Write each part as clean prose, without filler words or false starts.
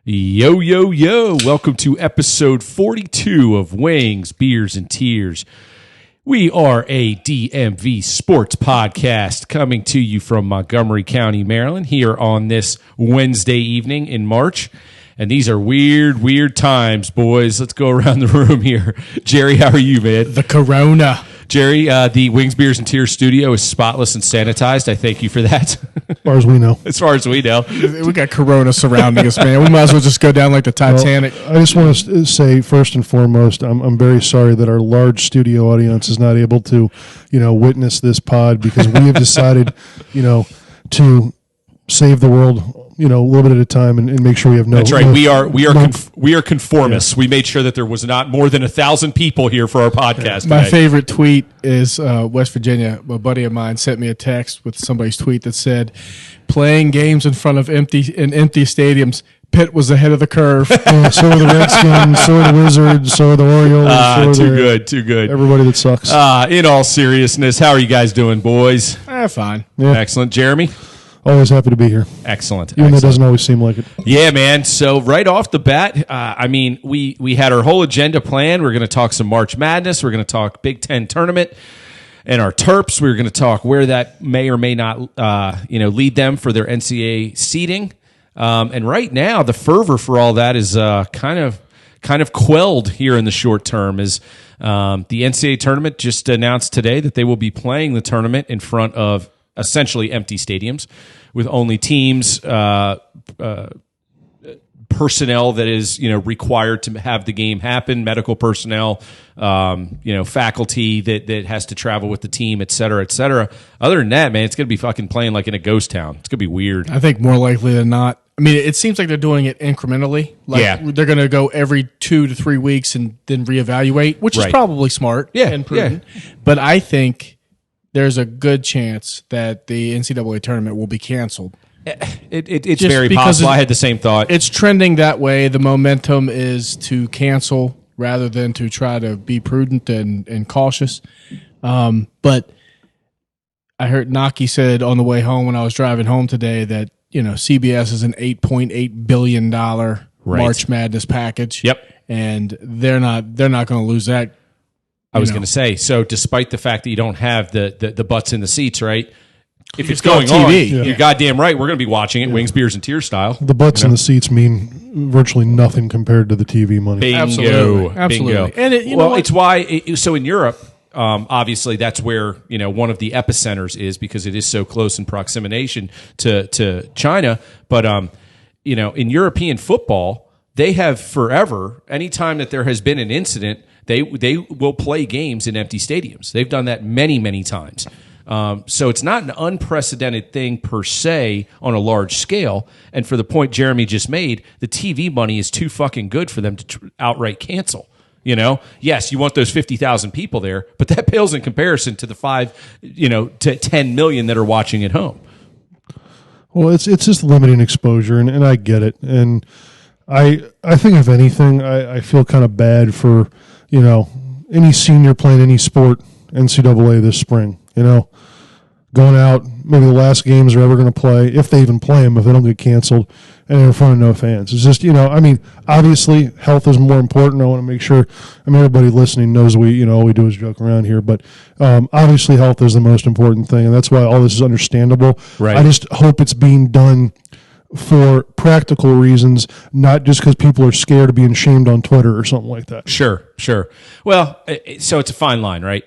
Yo, yo, yo. Welcome to episode 42 of Wings, Beers, and Tears. We are a DMV sports podcast coming to you from Montgomery County, Maryland, here on this Wednesday evening in March. And these are weird times, boys. Let's go around the room here. Jerry, how are you, man? The Corona. Jerry, the Wings, Beers, and Tears studio is spotless and sanitized. I thank you for that. As far as we know. As far as we know. We got Corona surrounding us, man. We might as well just go down like the Titanic. Well, I just want to say, first and foremost, I'm very sorry that our large studio audience is not able to, witness this pod because we have decided, to save the world, a little bit at a time and make sure we have no. That's right. We are conformists. Yeah. We made sure that there was not more than 1,000 people here for our podcast. My favorite tweet is West Virginia. A buddy of mine sent me a text with somebody's tweet that said, "Playing games in front of empty stadiums. Pitt was ahead of the curve." So are the Redskins, so are the Wizards, so are the Orioles. Too good. Everybody that sucks. In all seriousness, how are you guys doing, boys? Fine. Yeah. Excellent. Jeremy? Always happy to be here. Excellent. Even though it doesn't always seem like it. Yeah, man. So right off the bat, we had our whole agenda planned. We're going to talk some March Madness. We're going to talk Big Ten tournament and our Terps. We're going to talk where that may or may not, lead them for their NCAA seeding. And right now, the fervor for all that is kind of quelled here in the short term. As the NCAA tournament just announced today that they will be playing the tournament in front of essentially empty stadiums with only teams, personnel that is, required to have the game happen, medical personnel, faculty that has to travel with the team, et cetera, et cetera. Other than that, man, it's going to be fucking playing like in a ghost town. It's going to be weird. I think more likely than not. I mean, it seems like they're doing it incrementally. They're going to go every 2 to 3 weeks and then reevaluate, which is probably smart and prudent. Yeah. But I think there's a good chance that the NCAA tournament will be canceled. It's very possible. I had the same thought. It's trending that way. The momentum is to cancel rather than to try to be prudent and cautious. But I heard Naki said on the way home when I was driving home today that, CBS is an $8.8 billion March Madness package. Yep. And they're not going to lose that. I was going to say, so despite the fact that you don't have the butts in the seats, right? If it's going on TV, you're goddamn right. We're going to be watching it, Wings, Beers, and Tears style. The butts in the seats mean virtually nothing compared to the TV money. Bingo. Absolutely. Bingo. And it's why. So in Europe, obviously that's where one of the epicenters is because it is so close in proximation to China. But in European football, they have forever. Anytime that there has been an incident, they will play games in empty stadiums. They've done that many times. So it's not an unprecedented thing per se on a large scale. And for the point Jeremy just made, the TV money is too fucking good for them to outright cancel. Yes, you want those 50,000 people there, but that pales in comparison to the 5, to 10 million that are watching at home. Well, it's just limiting exposure, and I get it. And I think if anything, I feel kind of bad for any senior playing any sport, NCAA this spring. Going out, maybe the last games they're ever going to play, if they even play them, if they don't get canceled, and in front of no fans. It's just, obviously health is more important. I want to make sure, everybody listening knows all we do is joke around here, but obviously health is the most important thing, and that's why all this is understandable. Right. I just hope it's being done for practical reasons, not just because people are scared of being shamed on Twitter or something like that. Sure. Well, so it's a fine line, right?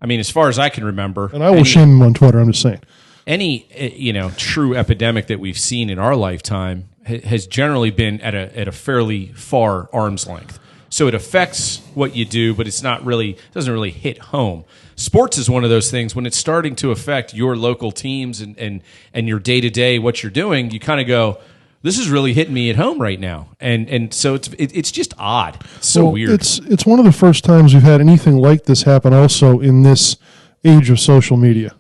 As far as I can remember, and I will shame them on Twitter. I'm just saying, any true epidemic that we've seen in our lifetime has generally been at a fairly far arm's length. So it affects what you do, but doesn't really hit home. Sports is one of those things when it's starting to affect your local teams and your day to day what you're doing. You kind of go, this is really hitting me at home right now, and so it's just odd. It's so weird. It's one of the first times we've had anything like this happen. Also, in this age of social media,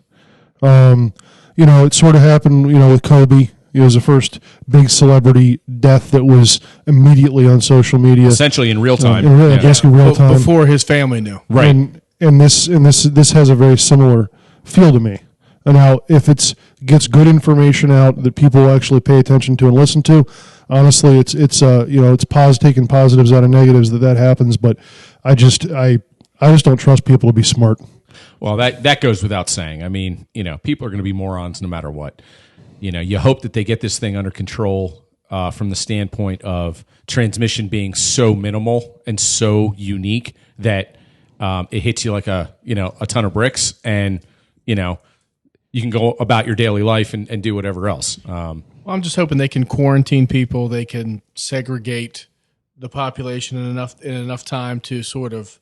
it sort of happened. With Kobe, it was the first big celebrity death that was immediately on social media, essentially in real time. Basically, real time before his family knew. Right, and this has a very similar feel to me. And now, if it's gets good information out that people actually pay attention to and listen to. Honestly, it's taking positives out of negatives that happens, but I just don't trust people to be smart. Well, that goes without saying. I mean, people are going to be morons no matter what. You hope that they get this thing under control from the standpoint of transmission being so minimal and so unique that it hits you like a ton of bricks, and you can go about your daily life and do whatever else. Well, I'm just hoping they can quarantine people. They can segregate the population in enough time to sort of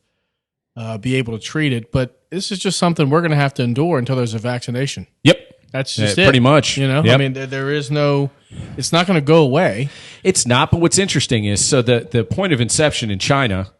be able to treat it. But this is just something we're going to have to endure until there's a vaccination. Yep. That's just it. Pretty much. Yep. I mean, there is no, it's not going to go away. It's not, but what's interesting is, so the point of inception in China,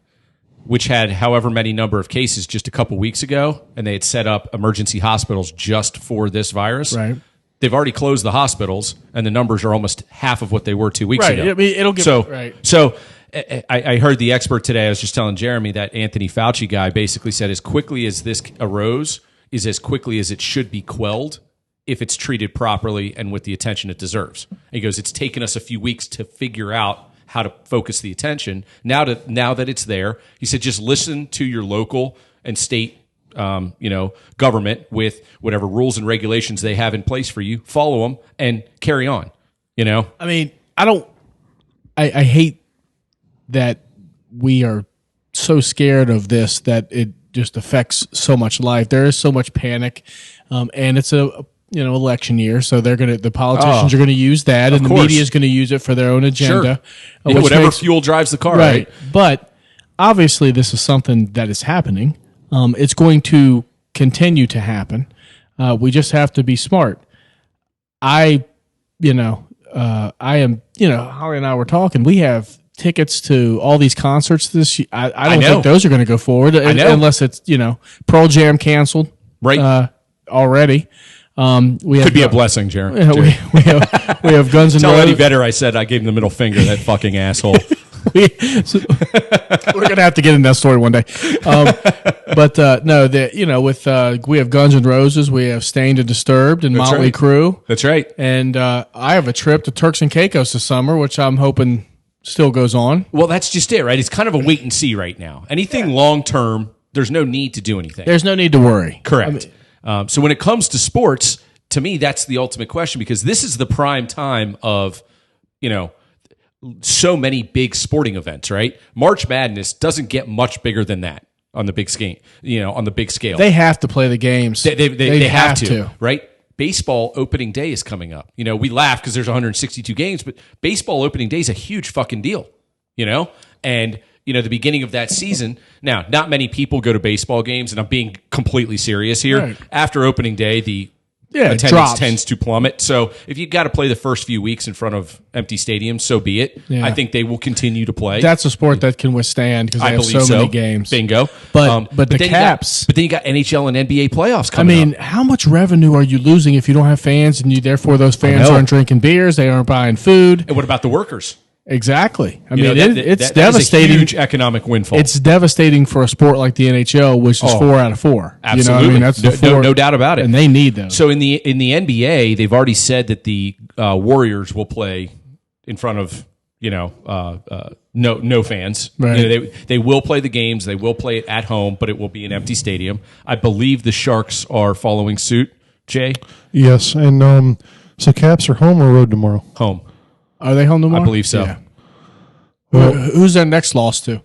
which had however many number of cases just a couple weeks ago, and they had set up emergency hospitals just for this virus. Right. They've already closed the hospitals, and the numbers are almost half of what they were 2 weeks ago. I mean, it'll get right. So I heard the expert today. I was just telling Jeremy that Anthony Fauci guy basically said as quickly as this arose is as quickly as it should be quelled if it's treated properly and with the attention it deserves. And he goes, it's taken us a few weeks to figure out how to focus the attention. Now that it's there, he said, just listen to your local and state government with whatever rules and regulations they have in place for you. Follow them and carry on. I mean, I hate that we are so scared of this that it just affects so much life. There is so much panic, and it's a election year, so the politicians are going to use that, and the media is going to use it for their own agenda. Sure. Whatever fuel drives the car, right? But obviously, this is something that is happening. It's going to continue to happen. We just have to be smart. Holly and I were talking. We have tickets to all these concerts this year. I don't think those are going to go forward unless it's Pearl Jam canceled already. We could be a blessing, Jared. We have Guns N' Roses. Tell Eddie Vedder I said I gave him the middle finger. That fucking asshole. We're gonna have to get in that story one day. We have Guns N' Roses, we have Stained and Disturbed, and That's Motley right. Crue. That's right. And I have a trip to Turks and Caicos this summer, which I'm hoping still goes on. Well, that's just it, right? It's kind of a wait and see right now. Anything long term, there's no need to do anything. There's no need to worry. Correct. So when it comes to sports, to me, that's the ultimate question, because this is the prime time of, so many big sporting events, right? March Madness doesn't get much bigger than that on the big scale. On the big scale, they have to play the games. They have to, right? Baseball opening day is coming up. We laugh because there's 162 games, but baseball opening day is a huge fucking deal. And the beginning of that season. Now, not many people go to baseball games, and I'm being completely serious here. Right. After opening day, the attendance drops. tends to plummet. So if you've got to play the first few weeks in front of empty stadiums, so be it. Yeah. I think they will continue to play. That's a sport that can withstand because they have so many games. Bingo. But the Caps. But then you got NHL and NBA playoffs coming up. How much revenue are you losing if you don't have fans, and therefore those fans aren't drinking beers, they aren't buying food? And what about the workers? Exactly. It's devastating. That is a huge economic windfall. It's devastating for a sport like the NHL, which is 4 out of 4. Absolutely, That's no doubt about it. And they need those. So in the NBA, they've already said that the Warriors will play in front of no fans. Right. They will play the games. They will play it at home, but it will be an empty stadium. I believe the Sharks are following suit. Jay, yes, and so Caps are home or road tomorrow? home. Are they home tomorrow? I believe so. Yeah. Who's their next loss to?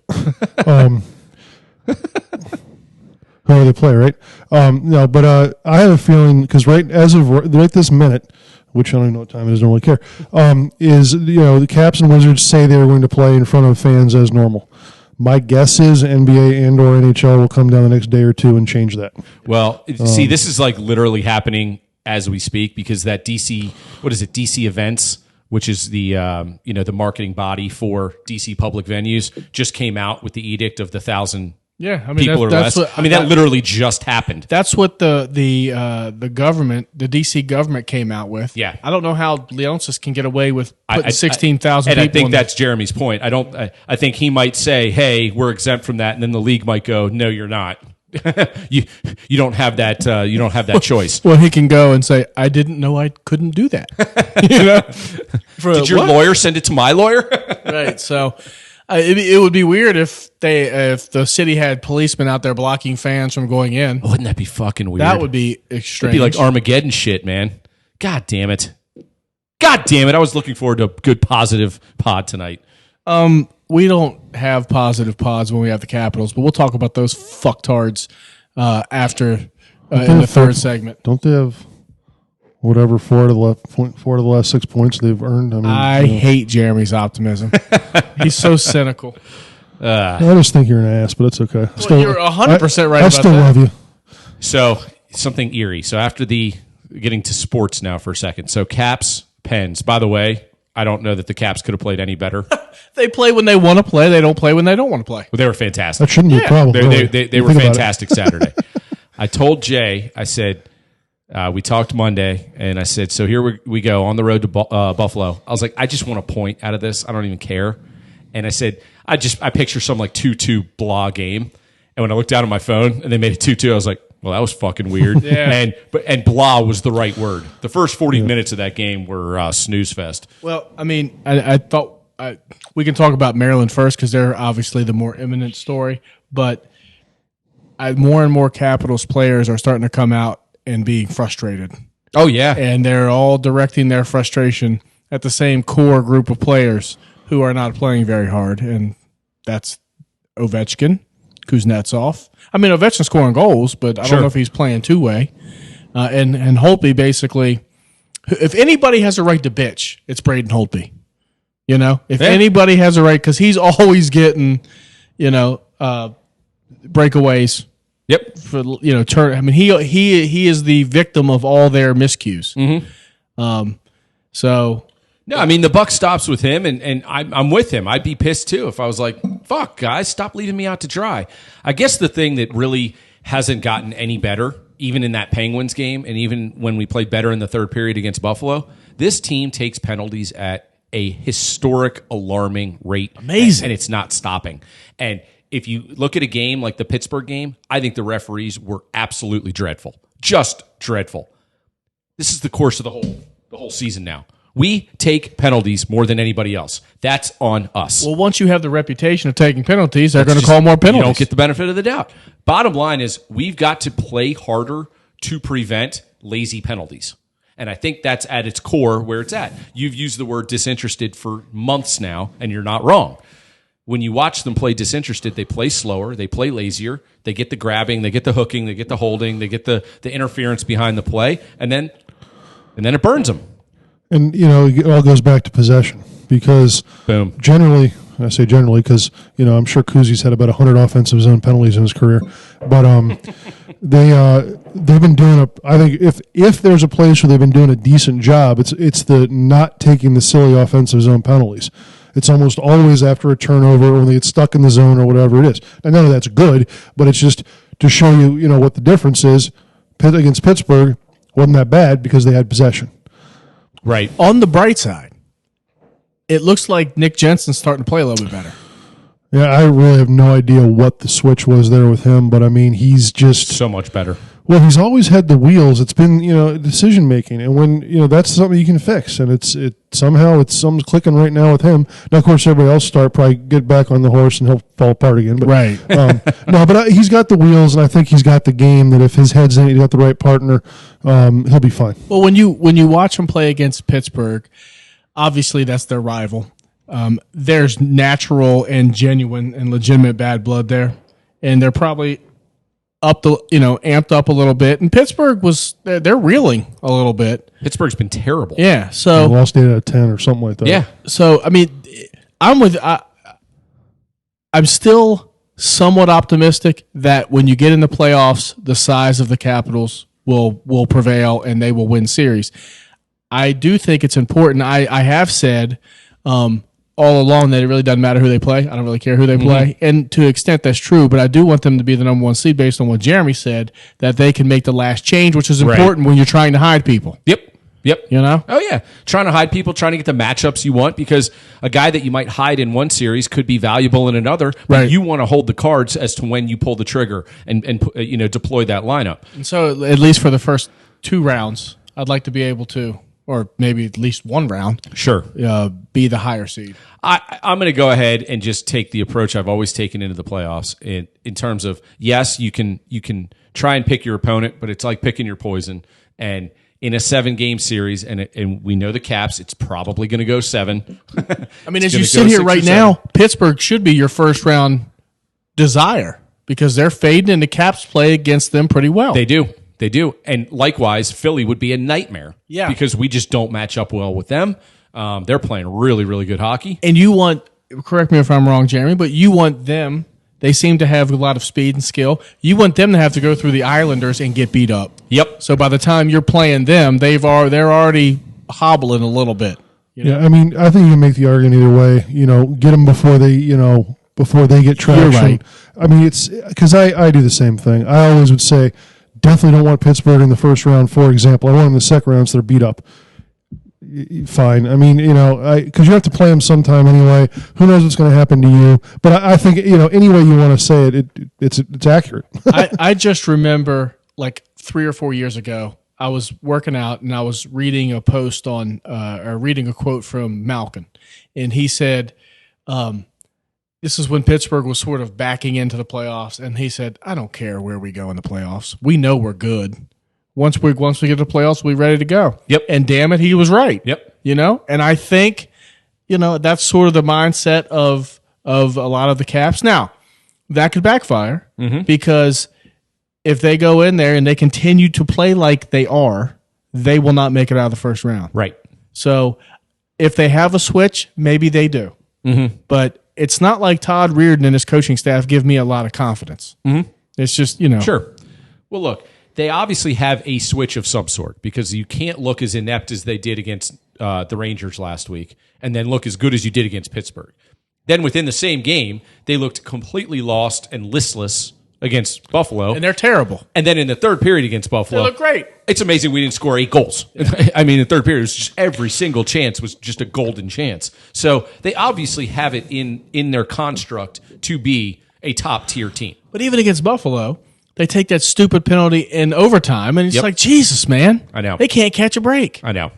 Whoever they play, right? No, but I have a feeling, because right this minute, which I don't even know what time it is, don't really care, is the Caps and Wizards say they are going to play in front of fans as normal. My guess is NBA and or NHL will come down the next day or two and change that. Well, see, this is like literally happening as we speak, because that DC Events, which is the the marketing body for DC public venues, just came out with the edict of the 1,000 people or less. That literally just happened. That's what the government, the DC government, came out with. Yeah, I don't know how Leonsis can get away with putting 16,000 people. And I think that's Jeremy's point. I think he might say, "Hey, we're exempt from that," and then the league might go, "No, you're not." you don't have that choice. Well, he can go and say, "I didn't know I couldn't do that." Did your lawyer send it to my lawyer? Right. So it would be weird if the city had policemen out there blocking fans from going in. Wouldn't that be fucking weird? That would be extreme. It'd be like Armageddon shit, man. God damn it. I was looking forward to a good positive pod tonight. We don't have positive pods when we have the Capitals, but we'll talk about those fucktards after in the third segment. Don't they have whatever four of the last 6 points they've earned? I hate Jeremy's optimism. He's so cynical. I just think you're an ass, but it's okay. You're 100% right. I still love you. So something eerie. So after getting to sports now for a second. So Caps, Pens. By the way, I don't know that the Caps could have played any better. They play when they want to play. They don't play when they don't want to play. Well, they were fantastic. That shouldn't be a problem. They were fantastic Saturday. I told Jay, I said, we talked Monday, and I said, so here we go on the road to Buffalo. I was like, I just want a point out of this. I don't even care. And I said, I picture some like 2-2 blah game. And when I looked down at my phone and they made it 2-2, I was like, well, that was fucking weird. Yeah. And blah was the right word. The first 40 minutes of that game were snooze fest. Well, I mean, I thought we can talk about Maryland first because they're obviously the more imminent story. But more and more Capitals players are starting to come out and being frustrated. Oh, yeah. And they're all directing their frustration at the same core group of players who are not playing very hard. And that's Ovechkin, Kuznetsov. I mean, Ovechkin's scoring goals, but I don't know if he's playing two-way. And Holtby basically, if anybody has a right to bitch, it's Braden Holtby. You know, if anybody has a right, because he's always getting, breakaways. Yep. For turn. I mean, he is the victim of all their miscues. Mm-hmm. So. No, I mean, the buck stops with him, and I'm with him. I'd be pissed, too, if I was like, fuck, guys, stop leaving me out to dry. I guess the thing that really hasn't gotten any better, even in that Penguins game, and even when we played better in the third period against Buffalo, this team takes penalties at a historic, alarming rate. Amazing. And it's not stopping. And if you look at a game like the Pittsburgh game, I think the referees were absolutely dreadful. Just dreadful. This is the course of the whole season now. We take penalties more than anybody else. That's on us. Well, once you have the reputation of taking penalties, they're going to call more penalties. You don't get the benefit of the doubt. Bottom line is we've got to play harder to prevent lazy penalties. And I think that's at its core where it's at. You've used the word disinterested for months now, and you're not wrong. When you watch them play disinterested, they play slower, they play lazier, they get the grabbing, they get the hooking, they get the holding, they get the interference behind the play, and then it burns them. And, it all goes back to possession because Boom. Generally, I say generally because, I'm sure Kuzi's had about 100 offensive zone penalties in his career. But they've been doing I think if there's a place where they've been doing a decent job, it's the not taking the silly offensive zone penalties. It's almost always after a turnover when they get stuck in the zone or whatever it is. And none of that's good, but it's just to show you, what the difference is. Against Pittsburgh wasn't that bad because they had possession. Right. On the bright side, it looks like Nick Jensen's starting to play a little bit better. Yeah, I really have no idea what the switch was there with him, but I mean, he's just so much better. Well, he's always had the wheels. It's been, decision making, and when that's something you can fix, and something's clicking right now with him. Now, of course, everybody else probably get back on the horse and he'll fall apart again. But, right. No, but he's got the wheels, and I think he's got the game. That if his head's in it, he's got the right partner, he'll be fine. Well, when you watch him play against Pittsburgh, obviously that's their rival. There's natural and genuine and legitimate bad blood there, and they're probably amped up a little bit. And Pittsburgh they're reeling a little bit. Pittsburgh's been terrible. Yeah, so they lost 8 out of 10 or something like that. Yeah. So I mean, I'm still somewhat optimistic that when you get in the playoffs, the size of the Capitals will prevail and they will win series. I do think it's important. I have said all along that it really doesn't matter who they play. I don't really care who they play. And to an extent, that's true. But I do want them to be the number one seed based on what Jeremy said, that they can make the last change, which is important when you're trying to hide people. Yep. Yep. You know? Oh, yeah. Trying to hide people, trying to get the matchups you want, because a guy that you might hide in one series could be valuable in another. But Right. you want to hold the cards as to when you pull the trigger and deploy that lineup. And so, at least for the first 2 rounds, I'd like to be able to, or maybe at least 1 round, Sure. be the higher seed. I'm going to go ahead and just take the approach I've always taken into the playoffs in terms of, yes, you can try and pick your opponent, but it's like picking your poison. And in a 7-game series, and we know the Caps, it's probably going to go 7. I mean, as you sit here right now, Pittsburgh should be your first round desire because they're fading and the Caps play against them pretty well. They do. They do. And likewise, Philly would be a nightmare. Yeah. Because we just don't match up well with them. They're playing really, really good hockey. And you want, correct me if I'm wrong, Jeremy, but you want them, they seem to have a lot of speed and skill. You want them to have to go through the Islanders and get beat up. Yep. So by the time you're playing them, they're already hobbling a little bit. Yeah, I mean, I think you can make the argument either way. Get them before they get traction. You're right. I mean, it's because I do the same thing. I always would say, definitely don't want Pittsburgh in the first round. For example, I want them in the second round so they're beat up. Fine. I mean, because you have to play them sometime anyway. Who knows what's going to happen to you? But I think any way you want to say it, it's accurate. I just remember like 3 or 4 years ago, I was working out and I was reading a post on or reading a quote from Malkin, and he said, this is when Pittsburgh was sort of backing into the playoffs, and he said, I don't care where we go in the playoffs. We know we're good. Once we get to the playoffs, we're ready to go. Yep. And damn it, he was right. Yep. And I think, that's sort of the mindset of a lot of the Caps. Now, that could backfire because if they go in there and they continue to play like they are, they will not make it out of the first round. Right. So if they have a switch, maybe they do. But it's not like Todd Reardon and his coaching staff give me a lot of confidence. It's just, Sure. Well, look, they obviously have a switch of some sort because you can't look as inept as they did against the Rangers last week and then look as good as you did against Pittsburgh. Then within the same game, they looked completely lost and listless against Buffalo. And they're terrible. And then in the third period against Buffalo, They look great. It's amazing we didn't score 8 goals. I mean, in the third period, it was just every single chance was just a golden chance. So they obviously have it in their construct to be a top-tier team. But even against Buffalo, they take that stupid penalty in overtime, and it's Yep. like, Jesus, man. I know. They can't catch a break. I know.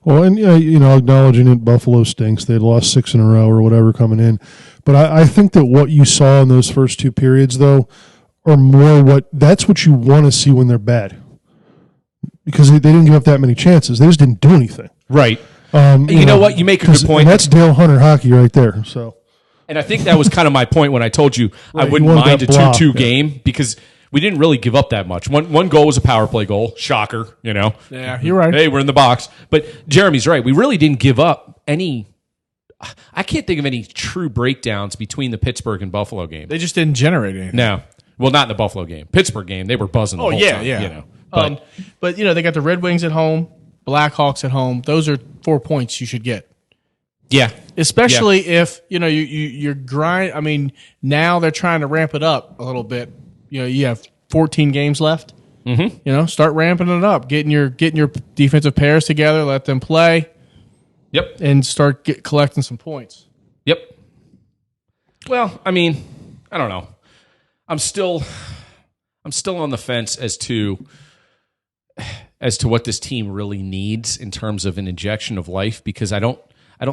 Well, and acknowledging that Buffalo stinks. They had lost 6 in a row or whatever coming in. But I think that what you saw in those first 2 periods, though, are more that's what you want to see when they're bad. Because they didn't give up that many chances. They just didn't do anything. Right. You know what? You make a good point. And that's Dale Hunter hockey right there. So, And I think that was kind of my point when I told you I Right, wouldn't you wanted mind a that block, 2-2 yeah. game because we didn't really give up that much. One goal was a power play goal. Shocker, Yeah, you're right. Hey, we're in the box. But Jeremy's right. We really didn't give up any. I can't think of any true breakdowns between the Pittsburgh and Buffalo game. They just didn't generate anything. No. Well, not in the Buffalo game. Pittsburgh game, they were buzzing the whole time. But But they got the Red Wings at home, Blackhawks at home. Those are 4 points you should get. yeah. Especially if you're grind. I mean, now they're trying to ramp it up a little bit. You have 14 games left. Start ramping it up, getting your defensive pairs together, let them play, Yep. and start collecting some points. Yep. Well, I mean, I don't know. I'm still on the fence as to what this team really needs in terms of an injection of life because I don't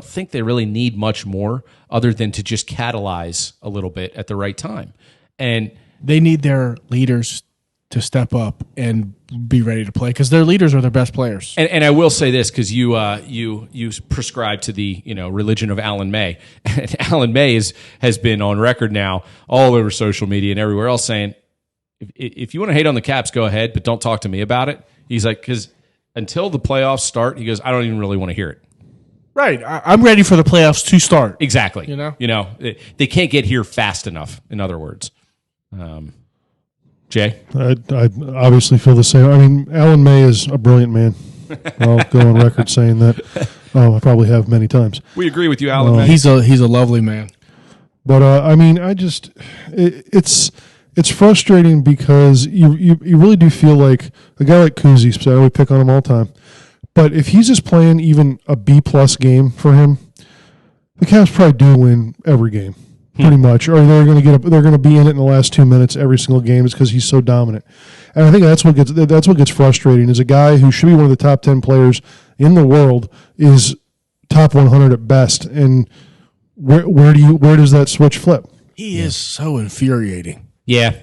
think they really need much more other than to just catalyze a little bit at the right time. And They need their leaders to step up and be ready to play because their leaders are their best players. And I will say this because you prescribe to the religion of Alan May, and Alan May has been on record now all over social media and everywhere else saying, if you want to hate on the Caps, go ahead, but don't talk to me about it. He's like, because until the playoffs start, he goes, I don't even really want to hear it. Right, I'm ready for the playoffs to start. Exactly. They can't get here fast enough. In other words, Jay. I obviously feel the same. I mean, Alan May is a brilliant man. I'll go on record saying that. I probably have many times. We agree with you, Alan May. He's a lovely man. But I mean, it's frustrating because you really do feel like a guy like Kuzi. So we pick on him all the time, But if he's just playing even a B-plus game for him, the Cavs probably do win every game, pretty much. Or they're going to be in it in the last 2 minutes every single game. It's because he's so dominant. And I think that's what gets frustrating. Is a guy who should be one of the top 10 players in the world is top 100 at best. And where does that switch flip? He is so infuriating. Yeah.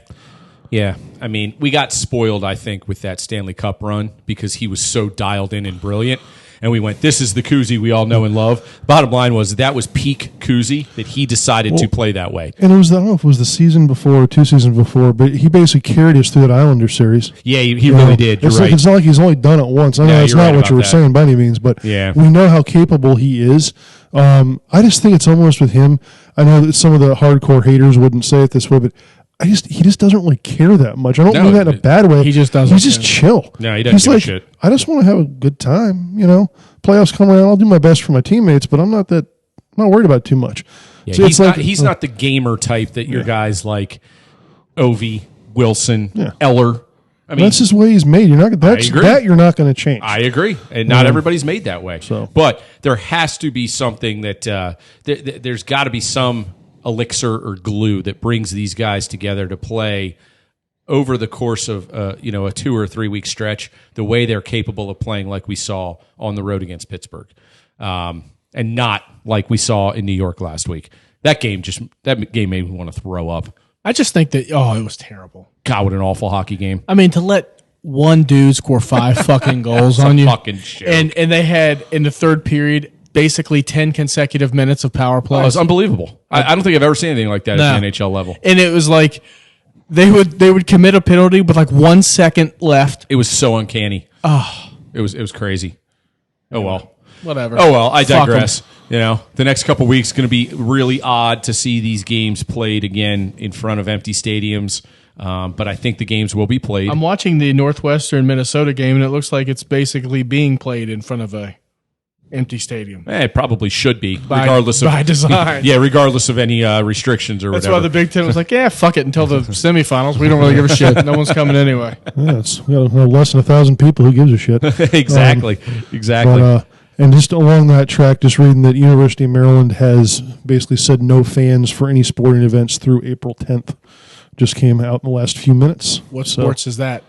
Yeah. I mean, we got spoiled, I think, with that Stanley Cup run because he was so dialed in and brilliant. And we went, this is the Kuzi we all know and love. Bottom line was that was peak Kuzi that he decided to play that way. And it was, I don't know if it was the season before or 2 seasons before, but he basically carried us through that Islander series. Yeah, he really did. You're right. It's not like he's only done it once. I know that's not what you were saying by any means, but yeah. We know how capable he is. I just think it's almost with him. I know that some of the hardcore haters wouldn't say it this way, but he just doesn't really care that much. I don't mean that in a bad way. He just doesn't. He's just chill. No, he doesn't give a shit. I just want to have a good time. Playoffs come around. I'll do my best for my teammates, but I'm not worried about it too much. Yeah, so he's not the gamer type that your guys like Ovi, Wilson, Eller. I mean, that's just the way he's made. You're not going to change. I agree, and not everybody's made that way. So. But there has to be something that there's got to be some elixir or glue that brings these guys together to play over the course of a 2 or 3 week stretch the way they're capable of playing, like we saw on the road against Pittsburgh, and not like we saw in New York last week. That game made me want to throw up. I just think that it was terrible. God, what an awful hockey game. I mean, to let one dude score 5 fucking goals on you, fucking joke. and they had in the third period basically 10 consecutive minutes of power play. It was unbelievable. I don't think I've ever seen anything like that at the NHL level. And it was like they would commit a penalty with like 1 second left. It was so uncanny. Oh, it was crazy. Oh well. Whatever. Oh well, I digress. The next couple weeks going to be really odd to see these games played again in front of empty stadiums. But I think the games will be played. I'm watching the Northwestern Minnesota game, and it looks like it's basically being played in front of a empty stadium. It probably should be, regardless by design. Yeah, regardless of any restrictions or That's whatever. why the Big Ten was like, fuck it until the semifinals. We don't really give a shit. No one's coming anyway. Yeah, it's less than 1,000 people. Who gives a shit? Exactly. But, and just along that track, just reading that University of Maryland has basically said no fans for any sporting events through April 10th. Just came out in the last few minutes. What sports is that?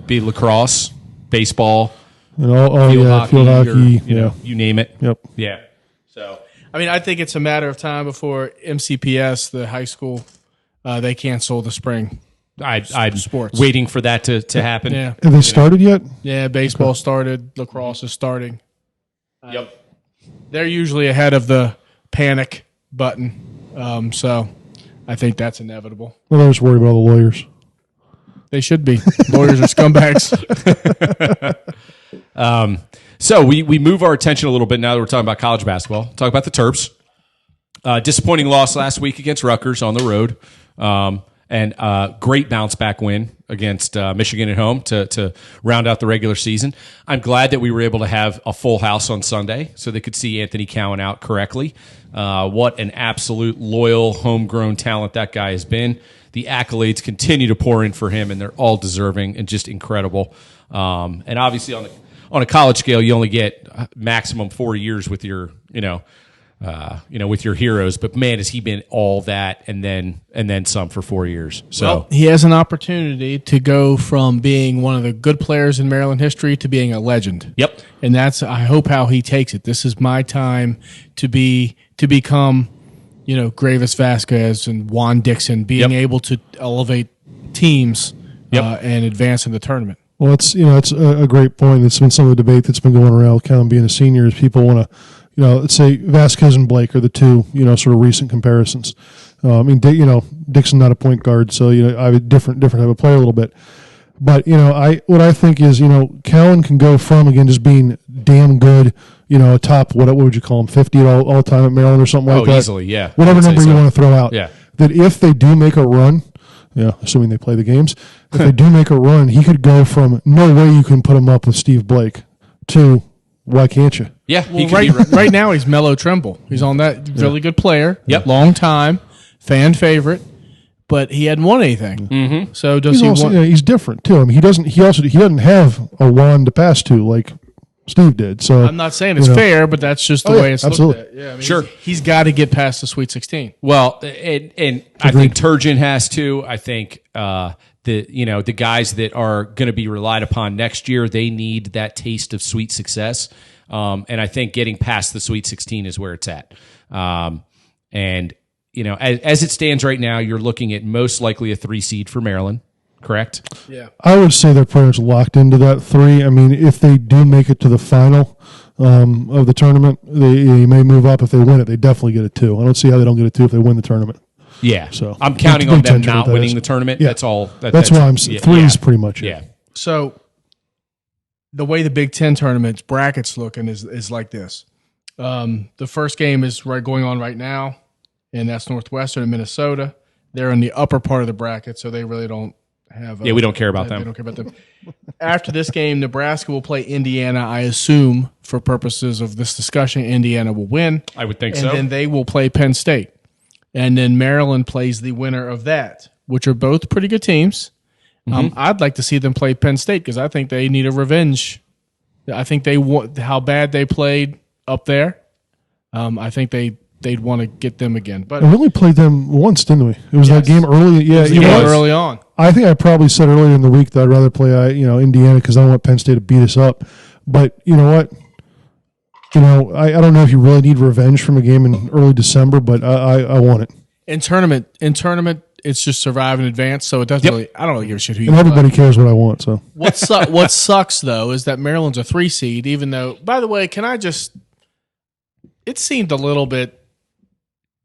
Be lacrosse, baseball, and field hockey, or, you name it. Yep. Yeah. So, I mean, I think it's a matter of time before MCPS, the high school, they cancel the spring. I'm sports. waiting for that to happen. Yeah. Have they started yet? Yeah, baseball started. Lacrosse is starting. Yep. They're usually ahead of the panic button. So I think that's inevitable. Well, they're just worried about all the lawyers. They should be. Lawyers are scumbags. So we move our attention a little bit now that we're talking about college basketball. Talk about the Terps. Disappointing loss last week against Rutgers on the road. And great bounce back win against Michigan at home to round out the regular season. I'm glad that we were able to have a full house on Sunday so they could see Anthony Cowan out correctly. What an absolute loyal, homegrown talent that guy has been. The accolades continue to pour in for him, and they're all deserving and just incredible. And obviously on a college scale, you only get maximum 4 years with your, with your heroes. But man, has he been all that and then some for 4 years. So he has an opportunity to go from being one of the good players in Maryland history to being a legend. Yep. And that's, I hope, how he takes it. This is my time to become, Gravis Vasquez and Juan Dixon, being able to elevate teams and advance in the tournament. Well, it's a great point. It's been some of the debate that's been going around with Cowan being a senior is people want to, let's say Vasquez and Blake are the two, sort of recent comparisons. Dixon not a point guard, so I have a different type of player a little bit. But what I think is Cowan can go from again just being damn good, a top what would you call him 50 all time at Maryland or something like that. Oh, easily, yeah. Whatever number you want to throw out. Yeah. That if they do make a run. Yeah, assuming they play the games. If they do make a run, he could go from no way you can put him up with Steve Blake to why can't you? Yeah, right now he's Melo Trimble. He's on that really good player. Yep. Long time, fan favorite, but he hadn't won anything. Mm-hmm. So does he want? He's different too. I mean, he doesn't have a wand to pass to like Steve did. So I'm not saying it's fair, but that's just the way it's absolutely. looked at. Yeah, I mean, Sure. He's got to get past the Sweet 16. Well, and I think Turgeon has to. I think the guys that are going to be relied upon next year, they need that taste of sweet success. And I think getting past the Sweet 16 is where it's at. And as it stands right now, you're looking at most likely a 3 seed for Maryland. Correct? Yeah. I would say they're pretty much locked into that 3. I mean, if they do make it to the final of the tournament, they may move up. If they win it, they definitely get a 2. I don't see how they don't get a 2 if they win the tournament. Yeah. So I'm counting on Big them Ten not tournament, winning that the is. tournament. Yeah. That's all. That's why I'm 3 is pretty much it. Yeah. So the way the Big Ten tournament's brackets looking is like this. The first game is going on right now, and that's Northwestern and Minnesota. They're in the upper part of the bracket, so they really don't have. We don't care about them. They don't care about them. After this game, Nebraska will play Indiana. I assume, for purposes of this discussion, Indiana will win. I would think and so. then they will play Penn State. And then Maryland plays the winner of that, which are both pretty good teams. I'd like to see them play Penn State because I think they need a revenge. I think they want how bad they played up there. I think they'd want to get them again. But We only played them once, didn't we? It was that game early. Yeah, it was. early on. I think I probably said earlier in the week that I'd rather play, Indiana because I want Penn State to beat us up. But you know what? I don't know if you really need revenge from a game in early December, but I want it. In tournament, it's just survive in advance, so it doesn't really. I don't really give a shit who you And everybody play. cares what I want. So What sucks though is that Maryland's a 3 seed. Even though, by the way, it seemed a little bit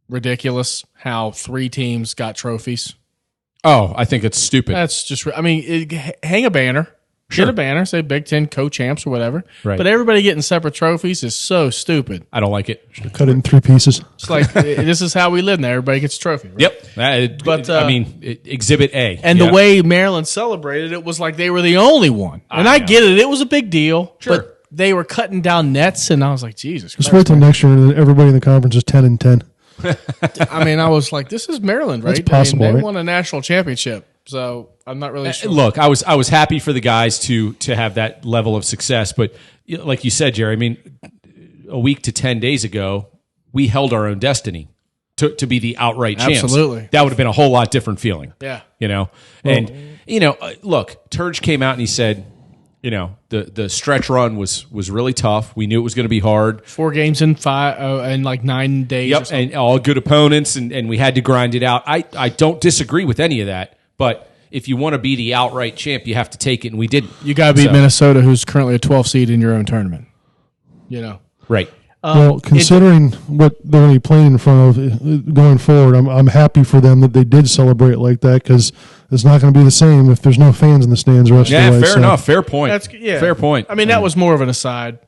ridiculous how 3 teams got trophies. Oh, I think it's stupid. That's just. I mean, hang a banner. Sure. Get a banner, say Big Ten co-champs or whatever. Right. But everybody getting separate trophies is so stupid. I don't like it. cut it in 3 pieces. It's like this is how we live now. Everybody gets a trophy. Right? Yep. But, Exhibit A. And the way Maryland celebrated it was like they were the only one. And I get it. It was a big deal. Sure. But they were cutting down nets, and I was like, Jesus Christ. Just wait till next year and everybody in the conference is 10-10. I mean, I was like, this is Maryland, right? That's possible, I mean, they right? won a national championship. So I'm not really sure. Look, I was happy for the guys to have that level of success, but like you said, Jerry, I mean, a week to 10 days ago, we held our own destiny to be the outright champs. Absolutely. That would have been a whole lot different feeling. Yeah. Look, Turge came out and he said, the stretch run was really tough. We knew it was going to be hard. 4 games in 9 days. Yep, and all good opponents, and we had to grind it out. I don't disagree with any of that, but if you want to be the outright champ, you have to take it, and we didn't. You got to beat Minnesota, who's currently a 12 seed in your own tournament. Right. Well, considering what they're going to be playing in front of going forward, I'm happy for them that they did celebrate like that because it's not going to be the same if there's no fans in the stands the rest of the way. Fair enough. Fair point. Fair point. I mean, that was more of an aside.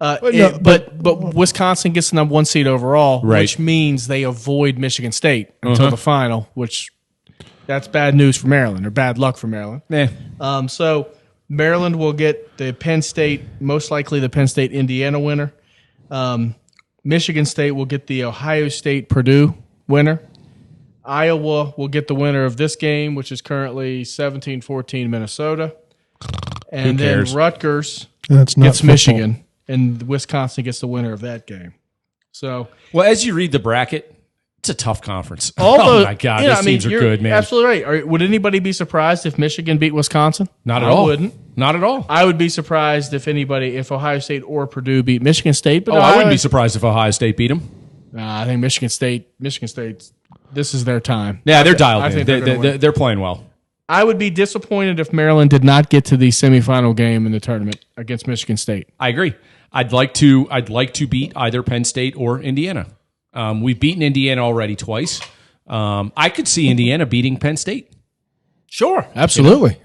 no, But Wisconsin gets the number 1 seed overall, Right. which means they avoid Michigan State until the final, which that's bad news for Maryland or bad luck for Maryland. So Maryland will get the Penn State, most likely the Penn State Indiana winner. Michigan State will get the Ohio State Purdue winner. Iowa will get the winner of this game, which is currently 17-14 Minnesota. And then cares? Rutgers And it's not gets football. Michigan, and Wisconsin gets the winner of that game. So Well, as you read the bracket, it's a tough conference. all Oh those, my God, you know, these I mean, teams are you're good, man. Absolutely right. Would anybody be surprised if Michigan beat Wisconsin? Not at I all. wouldn't. Not at all. I would be surprised if Ohio State or Purdue beat Michigan State. But I wouldn't be surprised if Ohio State beat them. I think Michigan State. This is their time. Yeah, they're dialed I in. think they're gonna win. They're playing well. I would be disappointed if Maryland did not get to the semifinal game in the tournament against Michigan State. I agree. I'd like to beat either Penn State or Indiana. We've beaten Indiana already twice. I could see Indiana beating Penn State. Sure, absolutely.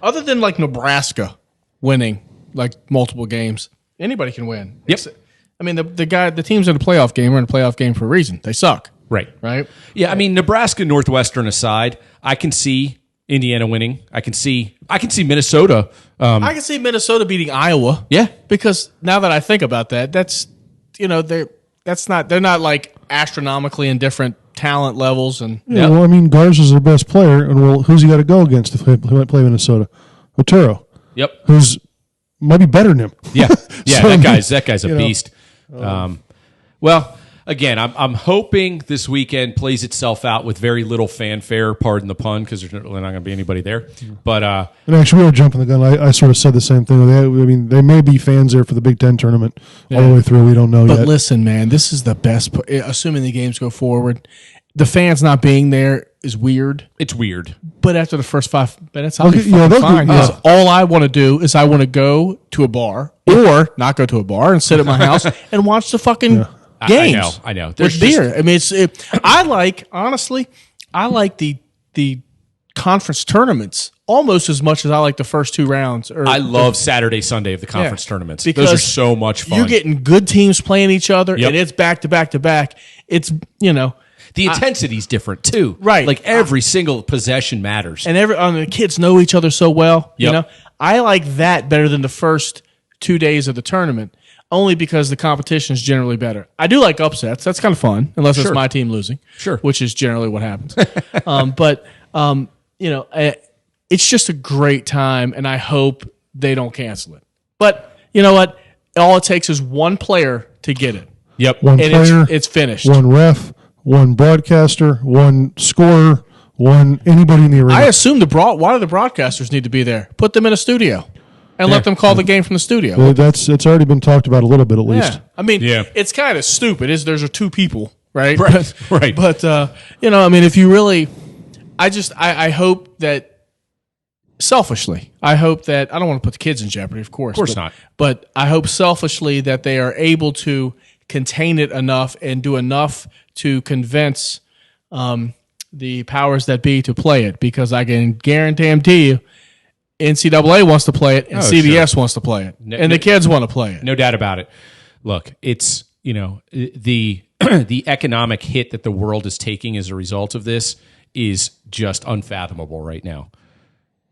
Other than like Nebraska winning like multiple games, anybody can win. Yep. I mean, the teams in the playoff game are in a playoff game for a reason. They suck, Right. right? Yeah, I mean, Nebraska Northwestern aside, I can see Indiana winning. I can see Minnesota. I can see Minnesota beating Iowa. Yeah. Because now that I think about that, they're not like astronomically in different talent levels and Yeah, well, I mean, Garza's their best player, and who's he got to go against if they play Minnesota? Otero, Yep. who's might be better than him. Yeah, yeah, So, that guy's a beast. Well, again, I'm hoping this weekend plays itself out with very little fanfare. Pardon the pun, because there's really not going to be anybody there. But And actually, we were jumping the gun. I sort of said the same thing. They may be fans there for the Big Ten tournament all the way through. We don't know But yet. listen, man, this is the best. Assuming the games go forward, the fans not being there is weird. it's weird. But after the first 5 minutes, I'll be Okay, yeah, fucking they'll fine. do- yeah. 'Cause all I want to do is I want to go to a bar or not go to a bar and sit at my house and watch the fucking games. I know. With There's beer. I mean, I like, honestly, I like the conference tournaments almost as much as I like the first 2 rounds. I love Saturday, Sunday of the conference tournaments. Those Because are so much fun. You're getting good teams playing each other, Yep. and it's back to back to back. It's, the intensity's different too. Right. Like every single possession matters. and the kids know each other so well. Yep. I like that better than the first 2 days of the tournament, only because the competition is generally better. I do like upsets. That's kind of fun, unless it's Sure. my team losing. Sure. Which is generally what happens. It's just a great time, and I hope they don't cancel it. But you know what? All it takes is one player to get it, Yep. One and player, it's finished. one ref, one broadcaster, one scorer, one anybody in the arena. I assume why do the broadcasters need to be there? Put them in a studio and let them call the game from the studio. It's already been talked about a little bit at least. Yeah, I mean, Yeah. it's kind of stupid. There's 2 people, right? Right, right. But I mean, if you really, I hope that selfishly, I hope that I don't want to put the kids in jeopardy, of course. Of course not. But I hope selfishly that they are able to contain it enough and do enough to convince the powers that be to play it, because I can guarantee you NCAA wants to play it and CBS wants to play it, and the kids want to play it. No doubt about it. Look, it's, the the economic hit that the world is taking as a result of this is just unfathomable right now.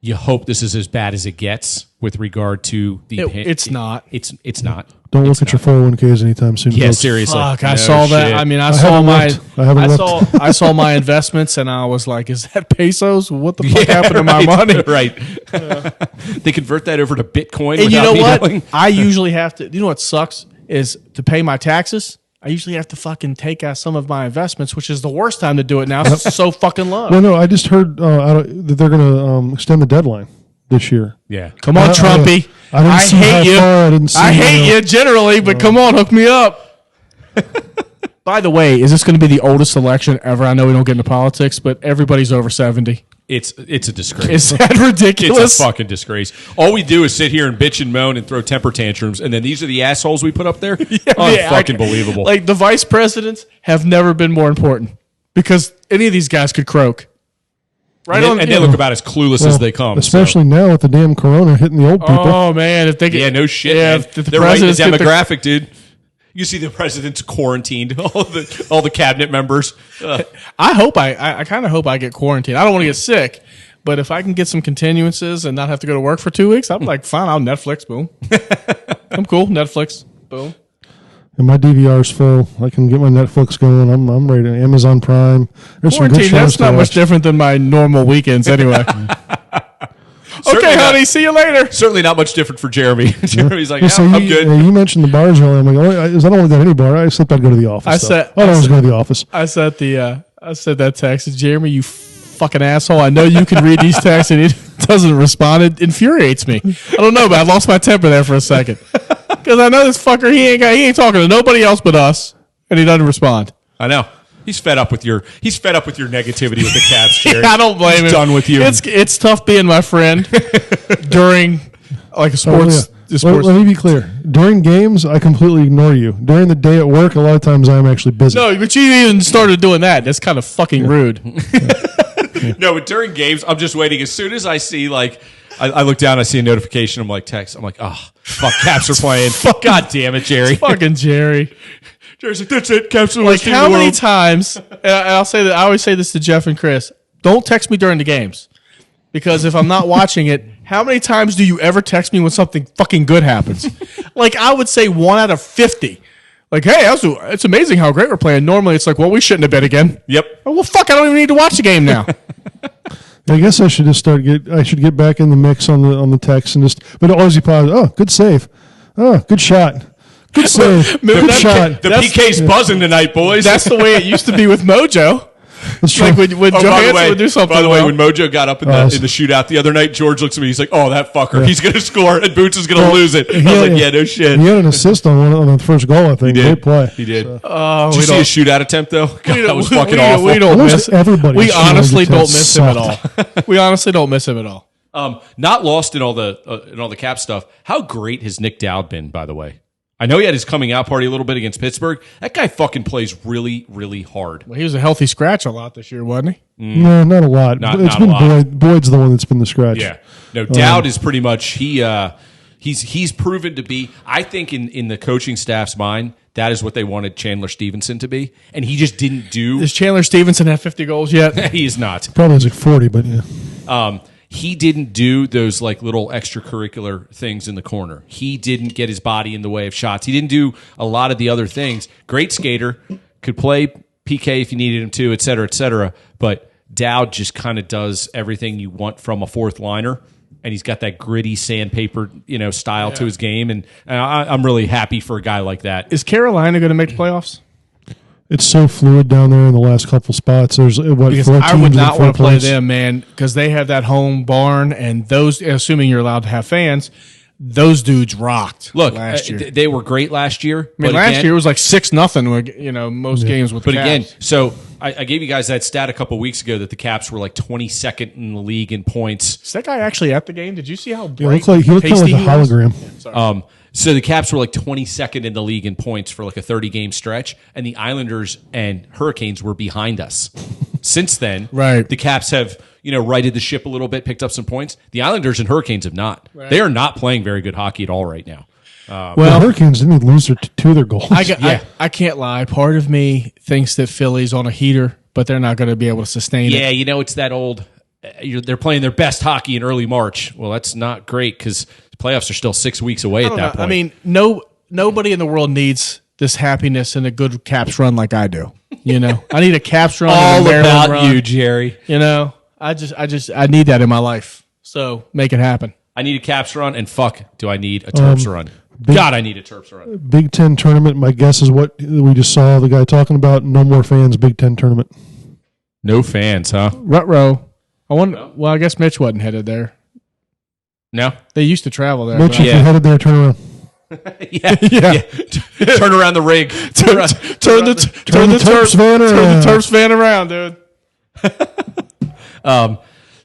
You hope this is as bad as it gets with regard to the. It's not. It's not. Don't look at your 401ks anytime soon. Yeah, folks. seriously. Fuck! I No saw that. shit. I mean, I haven't saw looked. I haven't looked. I saw my investments, and I was like, "Is that pesos? What the fuck happened to my right, money?" Right. They convert that over to Bitcoin. And you without know me what? knowing. I usually have to. You know what sucks is to pay my taxes. I usually have to fucking take out some of my investments, which is the worst time to do it now. It's so fucking low. No, I just heard that they're going to extend the deadline this year. Yeah. Come on, Trumpy. I didn't see how hate you. far. I didn't see. I hate you generally, but come on, hook me up. By the way, is this going to be the oldest election ever? I know we don't get into politics, but everybody's over 70. It's a disgrace. Is that ridiculous? It's a fucking disgrace. All we do is sit here and bitch and moan and throw temper tantrums, and then these are the assholes we put up there. Unfucking believable. Like the vice presidents have never been more important because any of these guys could croak. Right on, and they look about as clueless as they come. Especially now with the damn corona hitting the old people. Oh man, if they get, Yeah, no shit. Yeah, Man. if the They're right in the presidents get the- demographic, dude. You see the president's quarantined, all the cabinet members. I hope I kind of hope I get quarantined. I don't want to get sick, but if I can get some continuances and not have to go to work for 2 weeks, I'm like, fine, I'll Netflix. Boom. I'm cool. Netflix. Boom. And my DVR's full. I can get my Netflix going. I'm ready. Amazon Prime. There's some good Quarantine, shows that's to not much watch. different than my normal weekends anyway. Certainly Okay, not- honey, see you later. Certainly not much different for Jeremy. Jeremy's like, Yeah, yeah, so I'm you, good. you mentioned the bars earlier. I'm like, I don't want to go to any bar. I said I'd go to the office. I though. said- I was going to the office. I said that text to Jeremy, you fucking asshole. I know you can read these texts and it doesn't respond. It infuriates me. I don't know, but I lost my temper there for a second. Because I know this fucker, he ain't talking to nobody else but us, and he doesn't respond. I know. He's fed up with your negativity with the Cavs, Jerry. I don't blame him. He's done with you. It's tough being my friend during like a sports. Well, let me be clear. During games, I completely ignore you. During the day at work, a lot of times I'm actually busy. No, but you even started doing that. That's kind of fucking rude. No, but during games, I'm just waiting. As soon as I see, like, I look down, I see a notification. I'm like, text. I'm like, oh, fuck, Caps are playing. God damn it, Jerry. Fucking Jerry. Jerry's like, that's it. Caps are the Like worst team in how the many world. times? And I'll say that. I always say this to Jeff and Chris. Don't text me during the games, because if I'm not watching it, how many times do you ever text me when something fucking good happens? Like I would say 1 out of 50. Like, hey, it's amazing how great we're playing. Normally, it's like, well, we shouldn't have bet again. Yep. Oh, well, fuck, I don't even need to watch the game now. I guess I should just I should get back in the mix on the text and just. But Aussie Pod. Oh, good save. Oh, good shot. Good save. Good shot. The PK's buzzing tonight, boys. That's the way it used to be with Mojo. That's true. Like when Johansson would do something. By the way, well. when Mojo got up in the shootout the other night, George looks at me. He's like, "Oh, that fucker! He's going to score, and Boots is going to lose it." I was like, "Yeah, no shit." He had an assist on the first goal. I think. He did. Great play. He did. Oh, Did you see his shootout attempt though? God, that was fucking awful. We don't Almost miss. everybody's We honestly shooting don't miss him at all. sucked. We honestly don't miss him at all. Not lost in all the Cap stuff. How great has Nick Dowd been? By the way, I know he had his coming out party a little bit against Pittsburgh. That guy fucking plays really, really hard. Well, he was a healthy scratch a lot this year, wasn't he? No, not a lot. Not It's a been lot. Boyd. Boyd's the one that's been the scratch. Yeah. No, Dowd is pretty much he's proven to be. I think in the coaching staff's mind, that is what they wanted Chandler Stevenson to be, and he just didn't do. Does Chandler Stevenson have 50 goals yet? He is not. Probably has like 40, but yeah. He didn't do those like little extracurricular things in the corner. He didn't get his body in the way of shots. He didn't do a lot of the other things. Great skater, could play PK if you needed him to, et cetera, but Dowd just kind of does everything you want from a fourth liner, and he's got that gritty sandpaper, style to his game, and I'm really happy for a guy like that. Is Carolina going to make the playoffs? It's so fluid down there in the last couple spots. There's Because four I would teams not in want to fourth play place. them, man, because they have that home barn, and those, assuming you're allowed to have fans, those dudes rocked. Look, last year. they were great last year. I mean, last year it was like 6-0. Most games with. But the again, Caps. so I gave you guys that stat a couple weeks ago that the Caps were like 22nd in the league in points. Is that guy actually at the game? Did you see how He bright looked like pasty a he was? hologram. So the Caps were like 22nd in the league in points for like a 30-game stretch, and the Islanders and Hurricanes were behind us. Since then, Right. the Caps have righted the ship a little bit, picked up some points. The Islanders and Hurricanes have not. Right. They are not playing very good hockey at all right now. The Hurricanes didn't even lose two of their goals. I can't lie. Part of me thinks that Philly's on a heater, but they're not going to be able to sustain it. Yeah, it's that old. They're playing their best hockey in early March. Well, that's not great because the playoffs are still 6 weeks away at that point. I mean, nobody in the world needs this happiness and a good Caps run like I do. I need a Caps run. and all a Maryland about run. you, Jerry. I need that in my life. So make it happen. I need a Caps run, and fuck, do I need a Terps run? God, I need a Terps run. Big Ten tournament. My guess is what we just saw the guy talking about. No more fans. Big Ten tournament. No fans, huh? Rutrow. I wonder. Well, I guess Mitch wasn't headed there. No. They used to travel there. Mitch, but- if you're headed there, turn around. Yeah. Turn around the rig. turn the Terps van turn around. the Terps van around, dude.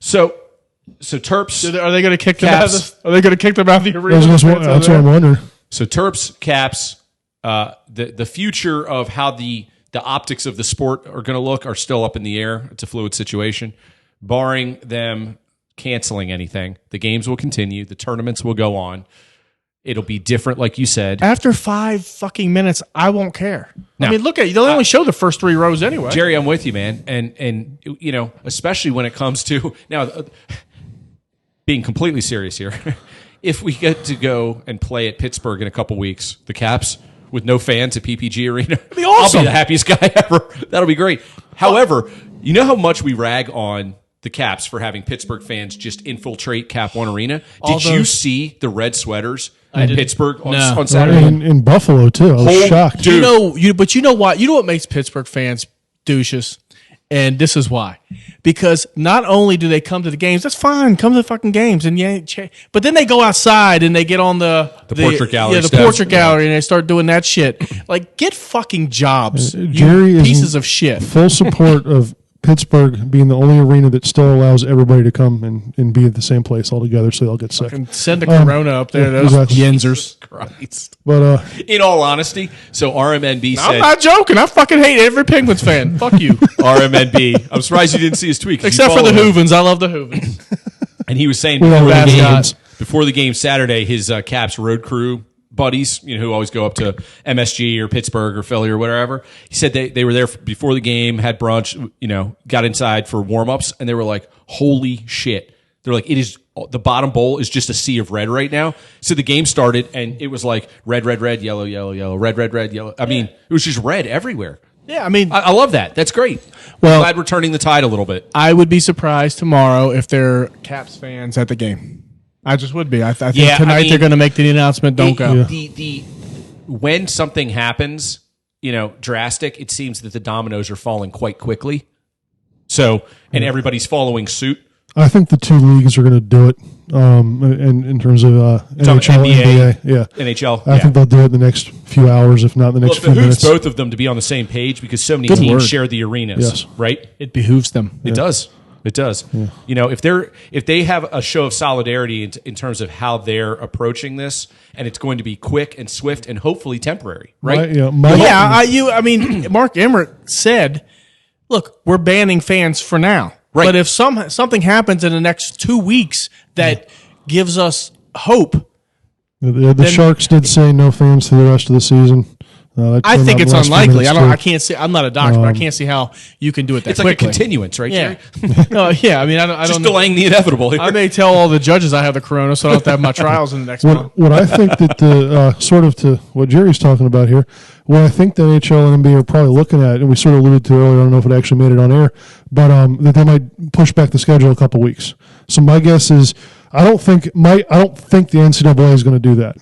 So Terps. Are they going to kick them out? Caps. Are they going to kick them out of the arena? That's what I'm wondering. So Terps, Caps. The future of how the optics of the sport are going to look are still up in the air. It's a fluid situation. Barring them canceling anything, the games will continue. The tournaments will go on. It'll be different, like you said. After 5 fucking minutes, I won't care. No. I mean, look at you. They only show the first 3 rows anyway. Jerry, I'm with you, man. And especially when it comes to now being completely serious here. If we get to go and play at Pittsburgh in a couple weeks, the Caps with no fans at PPG Arena, be awesome. I'll be the happiest guy ever. That'll be great. However, you know how much we rag on the Caps for having Pittsburgh fans just infiltrate Cap One Arena? Did you see the red sweaters in Pittsburgh on Saturday? In Buffalo too. I was shocked. Dude. But you know what? You know what makes Pittsburgh fans douches? And this is why. Because not only do they come to the games, that's fine, come to the fucking games, and but then they go outside and they get on the portrait gallery. Yeah, the stuff. portrait gallery, and they start doing that shit. Like, get fucking jobs, Jerry you is pieces of shit. Full support of Pittsburgh being the only arena that still allows everybody to come and be at the same place all together, so they'll get sick. And send the corona up there, those exactly. yinzers. Christ. But In all honesty, so RMNB I'm said not joking. I fucking hate every Penguins fan. Fuck you. RMNB. I'm surprised you didn't see his tweet. 'cause you Except for the follow him. Hoovens. I love the Hoovens. And he was saying We love bad Hoovens. guys. before the game Saturday, his Caps road crew buddies, who always go up to MSG or Pittsburgh or Philly or whatever. He said they were there before the game, had brunch, got inside for warm-ups, and they were like, holy shit. They're like, the bottom bowl is just a sea of red right now. So the game started, and it was like red, red, red, yellow, yellow, yellow, red, red, red, yellow. I mean, it was just red everywhere. Yeah, I mean, I love that. That's great. Well- I'm glad we're turning the tide a little bit. I would be surprised tomorrow if there are Caps fans at the game. I just would be. I think Yeah, I tonight mean, they're going to make the announcement. Don't go. When something happens, drastic, it seems that the dominoes are falling quite quickly. So, and everybody's following suit. I think the two leagues are going to do it. In terms of NHL, NBA, yeah, NHL. I think they'll do it in the next few hours, if not the Well, next it few behooves minutes. both of them to be on the same page because so many Good teams word. share the arenas, Yes. right? It behooves them. It does. It does. If they have a show of solidarity in terms of how they're approaching this, and it's going to be quick and swift and hopefully temporary, right? I mean, Mark Emmert said, "Look, we're banning fans for now, Right. but if something happens in the next 2 weeks that gives us hope, The Sharks did say no fans through the rest of the season. I think it's unlikely. I can't. can't see. I'm not a doctor, but I can't see how you can do it that It's quickly. like a continuance, right? Yeah, Jerry? no, yeah. I mean, I Just don't know. delaying the inevitable. Here. I may tell all the judges I have the corona, so I don't have to have my trials in the next month. What I think that the sort of to what Jerry's talking about here, what I think the NHL and NBA are probably looking at, and we sort of alluded to earlier, I don't know if it actually made it on air, but that they might push back the schedule a couple weeks. So my guess is I don't think the NCAA is going to do that.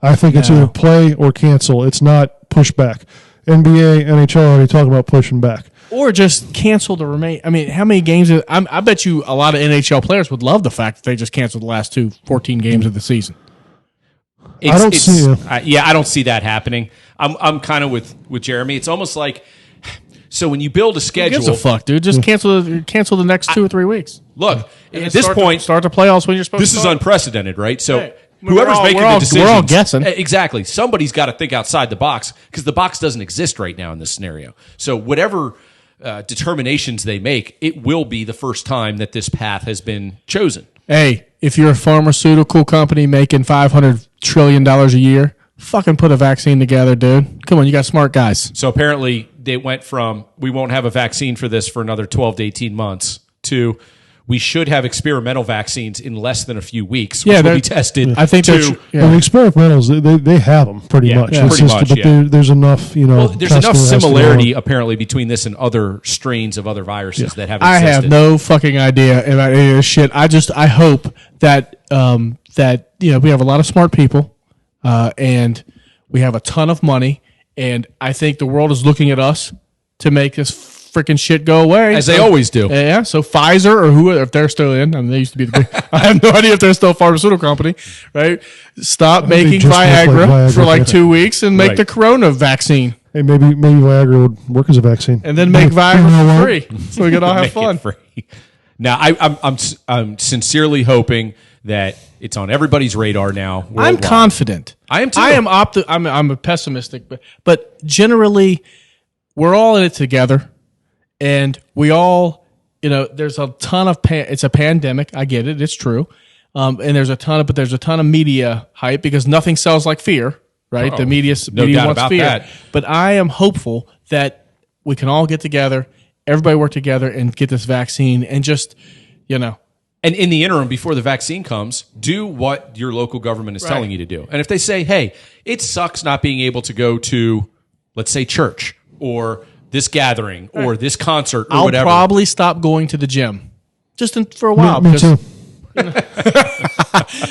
I think it's either play or cancel. It's not push back. NBA, NHL are already talking about pushing back. Or just cancel the remain. I mean, how many games? I bet you a lot of NHL players would love the fact that they just canceled the last 14 games of the season. I don't see it. I don't see that happening. I'm kind of with Jeremy. It's almost like so when you build a Who schedule. gives a fuck, dude? Just cancel the next 2 or 3 weeks. Look, And at then this point, start the playoffs when you're supposed this to. is unprecedented, right? So Right. whoever's making the decisions, we're all guessing. Exactly. Somebody's got to think outside the box because the box doesn't exist right now in this scenario. So whatever determinations they make, it will be the first time that this path has been chosen. Hey, if you're a pharmaceutical company making $500 trillion a year, fucking put a vaccine together, dude. Come on, you got smart guys. So apparently they went from we won't have a vaccine for this for another 12 to 18 months to we should have experimental vaccines in less than a few weeks, which will they're- be tested. I think they're to, And the experimentals, they have them pretty Yeah, much. yeah. It's Pretty just, much, but yeah. there's enough, well, there's enough testing that has to go similarity on. apparently between this and other strains of other viruses that have I existed. have no fucking idea about any of this shit. I hope that we have a lot of smart people, and we have a ton of money, and I think the world is looking at us to make this freaking shit go away, As they always do. Yeah. So Pfizer or whoever, if they're still in, I mean, they used to be the big. I have no idea if they're still a pharmaceutical company, right? Stop they making just make Viagra, like Viagra, for like yeah. 2 weeks and make Right. the Corona vaccine, Hey, maybe Viagra would work as a vaccine. and then make You know Viagra what? for free, so we can all have Make it fun. free. Now, I'm sincerely hoping that it's on everybody's radar now. I'm worldwide. confident. I am too. I'm a pessimistic, but generally, we're all in it together, and we all, there's a ton of it's a pandemic. I get it. It's true. And there's a ton of media hype because nothing sells like fear, right? The media no doubt wants about fear. that. But I am hopeful that we can all get together, everybody work together and get this vaccine and just, And in the interim, before the vaccine comes, do what your local government is telling you to do. And if they say, hey, it sucks not being able to go to, let's say, church or this gathering or this concert or I'll whatever. probably stop going to the gym just for a while. Me because too.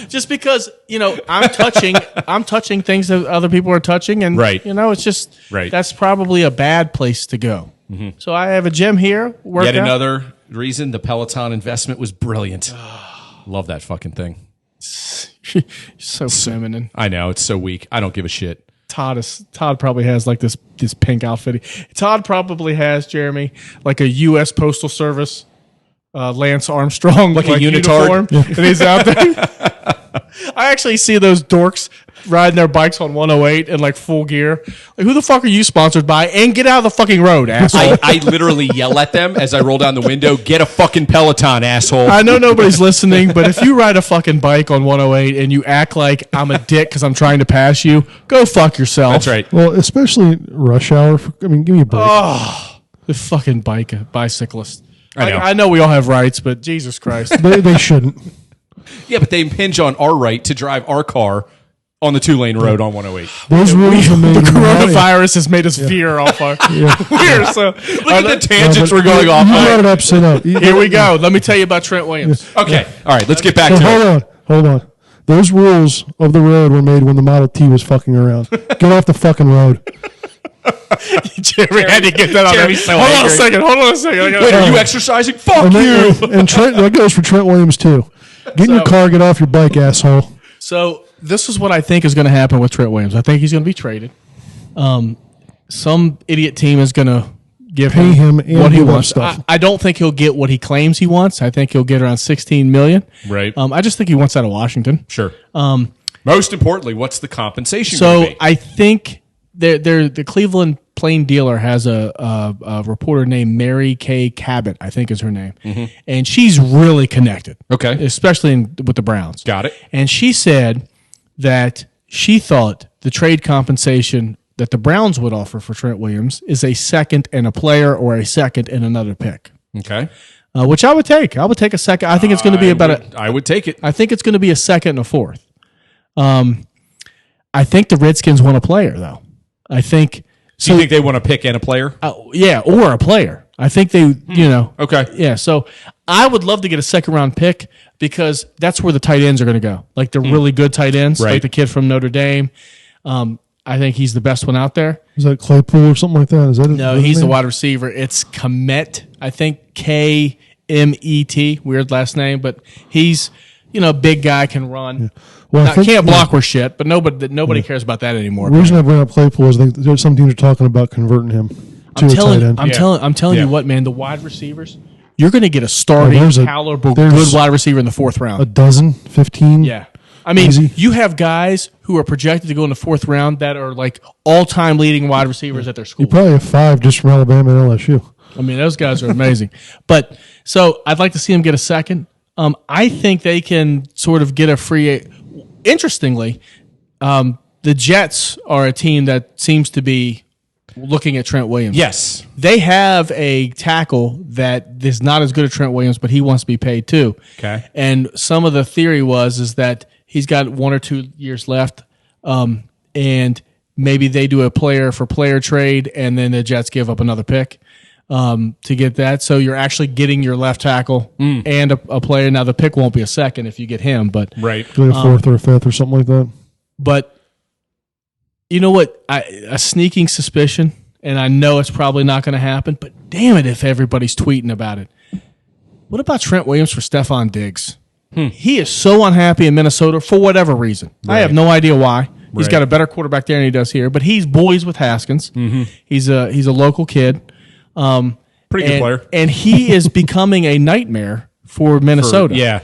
just because I'm touching things that other people are touching, and Right. it's just Right. that's probably a bad place to go. So I have a gym here. Work Yet out. another reason the Peloton investment was brilliant. Love that fucking thing. so feminine. I know, it's so weak. I don't give a shit. Todd probably has like this pink outfit. Todd probably has, Jeremy, like a U.S. Postal Service Lance Armstrong Like a unitard? uniform, and he's out there. I actually see those dorks riding their bikes on 108 in like full gear. Like, who the fuck are you sponsored by? And get out of the fucking road, asshole. I literally yell at them as I roll down the window, get a fucking Peloton, asshole. I know nobody's listening, but if you ride a fucking bike on 108 and you act like I'm a dick because I'm trying to pass you, go fuck yourself. That's right. Well, especially rush hour. Give me a break. The fucking bicyclist. I know. I know we all have rights, but Jesus Christ. They shouldn't. Yeah, but they impinge on our right to drive our car on the 2-lane road on 108. Those rules are made. The in coronavirus has made us veer off our. We're so. Look at the tangents we're going off. You brought it up, sit up. Here we go. Let me tell you about Trent Williams. Okay. All right. Let's get back So to it. hold on. Those rules of the road were made when the Model T was fucking around. Get off the fucking road. Jerry had to get that on there. Jeremy's so Hold on a angry. second. Hold on a second. I gotta- Wait, are you exercising? Fuck And, you. and Trent, that goes for Trent Williams too. Get in your car, get off your bike, asshole. So this is what I think is going to happen with Trent Williams. I think he's going to be traded. Some idiot team is going to Pay him and what he give up wants. stuff. I don't think he'll get what he claims he wants. I think he'll get around $16 million. Right. I just think he wants out of Washington. Sure. Most importantly, what's the compensation So going to be? I think the Cleveland Plain Dealer has a reporter named Mary Kay Cabot, I think is her name, and she's really connected. Okay. especially with the Browns. Got it. And she said that she thought the trade compensation that the Browns would offer for Trent Williams is a second and a player or a second and another pick, Okay. which I would take. I would take a second. I think it's going to be I would take it. I think it's going to be a second and a fourth. I think the Redskins want a player, though. I think Do you think they want to pick in a player? yeah, or a player. I think they, Okay. yeah. So I would love to get a second round pick because that's where the tight ends are going to go. Like the really good tight ends, Right. like the kid from Notre Dame. I think he's the best one out there. Is that Claypool or something like that? Is that No, his he's the name? wide receiver. It's Kmet. I think Kmet. Weird last name, but he's a big guy, can run. Well, I think- Can't block or shit, but nobody cares about that anymore. The reason I bring up Claypool is I think there's some teams are talking about converting him to a tight end. I'm telling Yeah. you what, man. The wide receivers, you're going to get a starting there's caliber there's good wide receiver in the fourth round. a dozen, 15. Yeah. I mean, Easy. you have guys who are projected to go in the fourth round that are like all-time leading wide receivers at their school. You probably have 5 just from Alabama and LSU. I mean, those guys are amazing. But so I'd like to see them get a second. I think they can sort of get a free. Interestingly, the Jets are a team that seems to be looking at Trent Williams. Yes. They have a tackle that is not as good as Trent Williams, but he wants to be paid too. Okay. And some of the theory is that he's got 1 or 2 years left, and maybe they do a player for player trade, and then the Jets give up another pick to get that. So you're actually getting your left tackle and a player. Now the pick won't be a second if you get him, but Right. Like a 4th or a 5th or something like that. But you know what? A sneaking suspicion, and I know it's probably not going to happen, but damn it if everybody's tweeting about it. What about Trent Williams for Stephon Diggs? He is so unhappy in Minnesota for whatever reason. I have no idea why. He's Right. got a better quarterback there than he does here, but he's boys with Haskins. He's a local kid. Pretty good player. And he is becoming a nightmare for Minnesota. Yeah.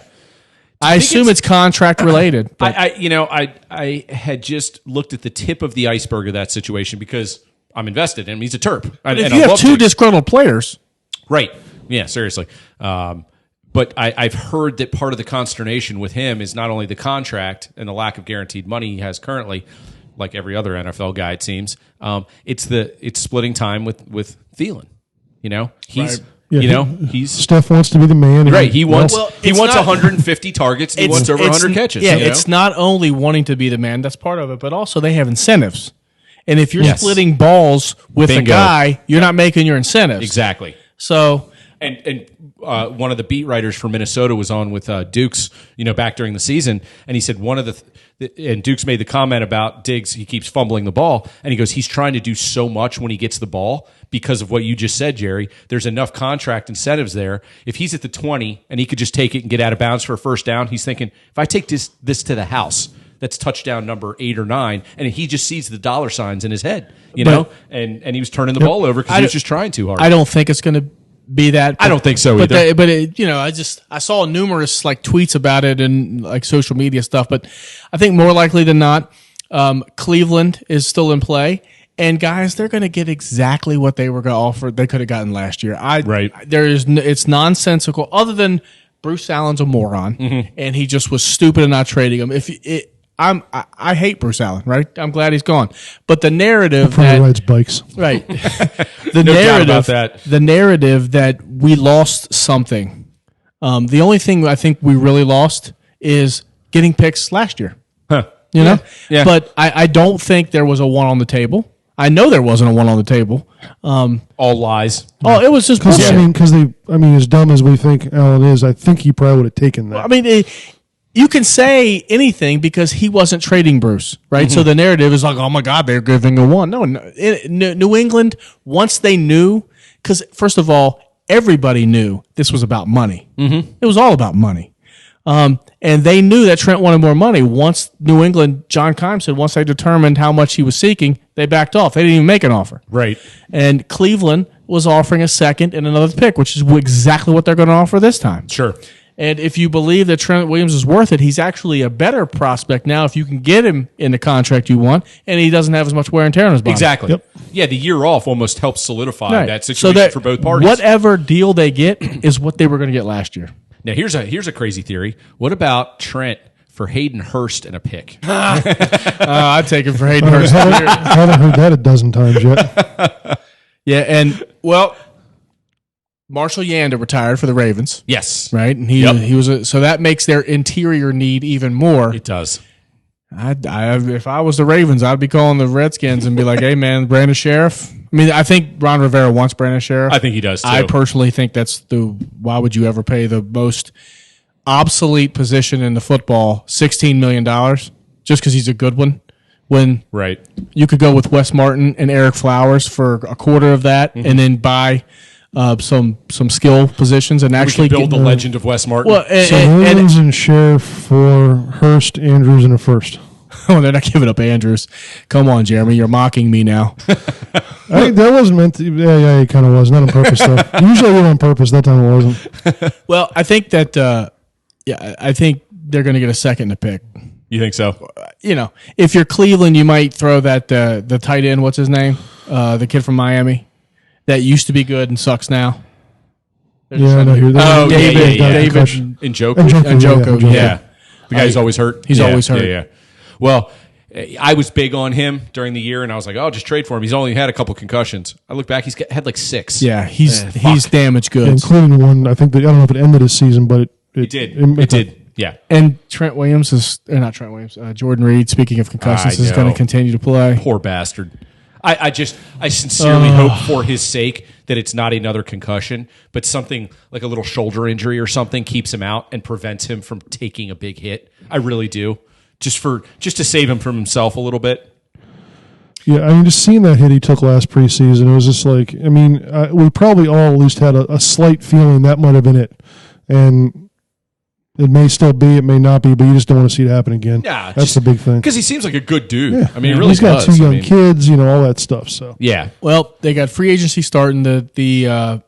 I assume it's contract related. But I had just looked at the tip of the iceberg of that situation because I'm invested in him. He's a Terp. if you have 2 disgruntled players, Right. Yeah, seriously. But I've heard that part of the consternation with him is not only the contract and the lack of guaranteed money he has currently, like every other NFL guy, it seems. It's splitting time with Thielen. He's Yeah, he's Steph wants to be the man. right. He wants he it's wants not- 150 targets. And he wants over 100 catches. Yeah, you know? it's not only wanting to be the man, that's part of it, but also they have incentives. And if you're Yes. splitting balls with a Bingo. guy, you're not making your incentives. exactly. So And one of the beat writers for Minnesota was on with Dukes, back during the season, and he said and Dukes made the comment about Diggs. He keeps fumbling the ball, and he goes, he's trying to do so much when he gets the ball because of what you just said, Jerry. There's enough contract incentives there. If he's at the 20 and he could just take it and get out of bounds for a first down, he's thinking, if I take this to the house, that's touchdown number 8 or 9, and he just sees the dollar signs in his head, and he was turning the ball over because he was just trying too hard. I don't think it's going to be that. I don't think so but either. I saw numerous like tweets about it and like social media stuff, but I think more likely than not, Cleveland is still in play. And guys, they're going to get exactly what they were going to offer. They could have gotten last year. Right. It's nonsensical. Other than Bruce Allen's a moron, and he just was stupid in not trading him. I hate Bruce Allen. Right. I'm glad he's gone. But the narrative Probably rides bikes. right, No doubt about that. the narrative that we lost something. The only thing I think we really lost is getting picks last year. Huh. You know? Yeah. But I don't think there was a one on the table. I know there wasn't a one on the table. All lies. Oh, it was just Because bullshit. as dumb as we think Allen is, I think he probably would have taken that. I mean, you can say anything because he wasn't trading Bruce, right? So the narrative is like, oh my God, they're giving a one. No, New England, once they knew, because first of all, everybody knew this was about money. Mm-hmm. It was all about money. And they knew that Trent wanted more money. Once New England, John Keim said, once they determined how much he was seeking, they backed off. They didn't even make an offer. Right. And Cleveland was offering a second and another pick, which is exactly what they're going to offer this time. Sure. And if you believe that Trent Williams is worth it, he's actually a better prospect now if you can get him in the contract you want, and he doesn't have as much wear and tear on his body. Exactly. Yep. Yeah, the year off almost helps solidify Right. that situation so that for both parties. Whatever deal they get is what they were going to get last year. Now here's a crazy theory. What about Trent for Hayden Hurst and a pick? I'd take him for Hayden Hurst. I haven't heard that a dozen times yet. Yeah, and well, Marshall Yanda retired for the Ravens, Yes. right? And Yep. he was so that makes their interior need even more. It does. If I was the Ravens, I'd be calling the Redskins and be like, "Hey, man, Brandon Sheriff." I mean, I think Ron Rivera wants Brandon Sheriff. I think he does too. I personally think that's why would you ever pay the most obsolete position in the football $16 million just because he's a good one when right. you could go with Wes Martin and Eric Flowers for a quarter of that and then buy some skill positions and actually build the legend of Wes Martin. Well, So Williams and Sheriff for Hurst, Andrews, and a first. oh, they're not giving up Andrews. Come on, Jeremy, you're mocking me now. I think that wasn't meant to. Yeah, it kind of was. Not on purpose, though. Usually I do it on purpose. That time it wasn't. Well, I think that I think they're going to get a second to pick. You think so? You know, if you're Cleveland, you might throw that the tight end. What's his name? The kid from Miami that used to be good and sucks now. Yeah, I know. Oh, David, yeah. David Njoku? Njoku, yeah. The guy who's always hurt? He's always hurt. Yeah. Well, I was big on him during the year, and I was like, oh, just trade for him. He's only had a couple concussions. I look back, had like 6. Yeah, he's damaged goods. Including one, I think, I don't know if it ended his season, but It did. Yeah. And Trent Williams not Trent Williams. Jordan Reed. Speaking of concussions, I is going know. to continue to play. Poor bastard. I sincerely hope for his sake that it's not another concussion, but something like a little shoulder injury or something keeps him out and prevents him from taking a big hit. I really do. Just to save him from himself a little bit. yeah, I mean, just seeing that hit he took last preseason, it was just like, I mean, we probably all at least had a slight feeling that might have been it. And it may still be, it may not be, but you just don't want to see it happen again. Yeah, That's the big thing. Because he seems like a good dude. Yeah. I mean, he really he's got does. 2 young kids, all that stuff. So Yeah. Well, they got free agency starting. The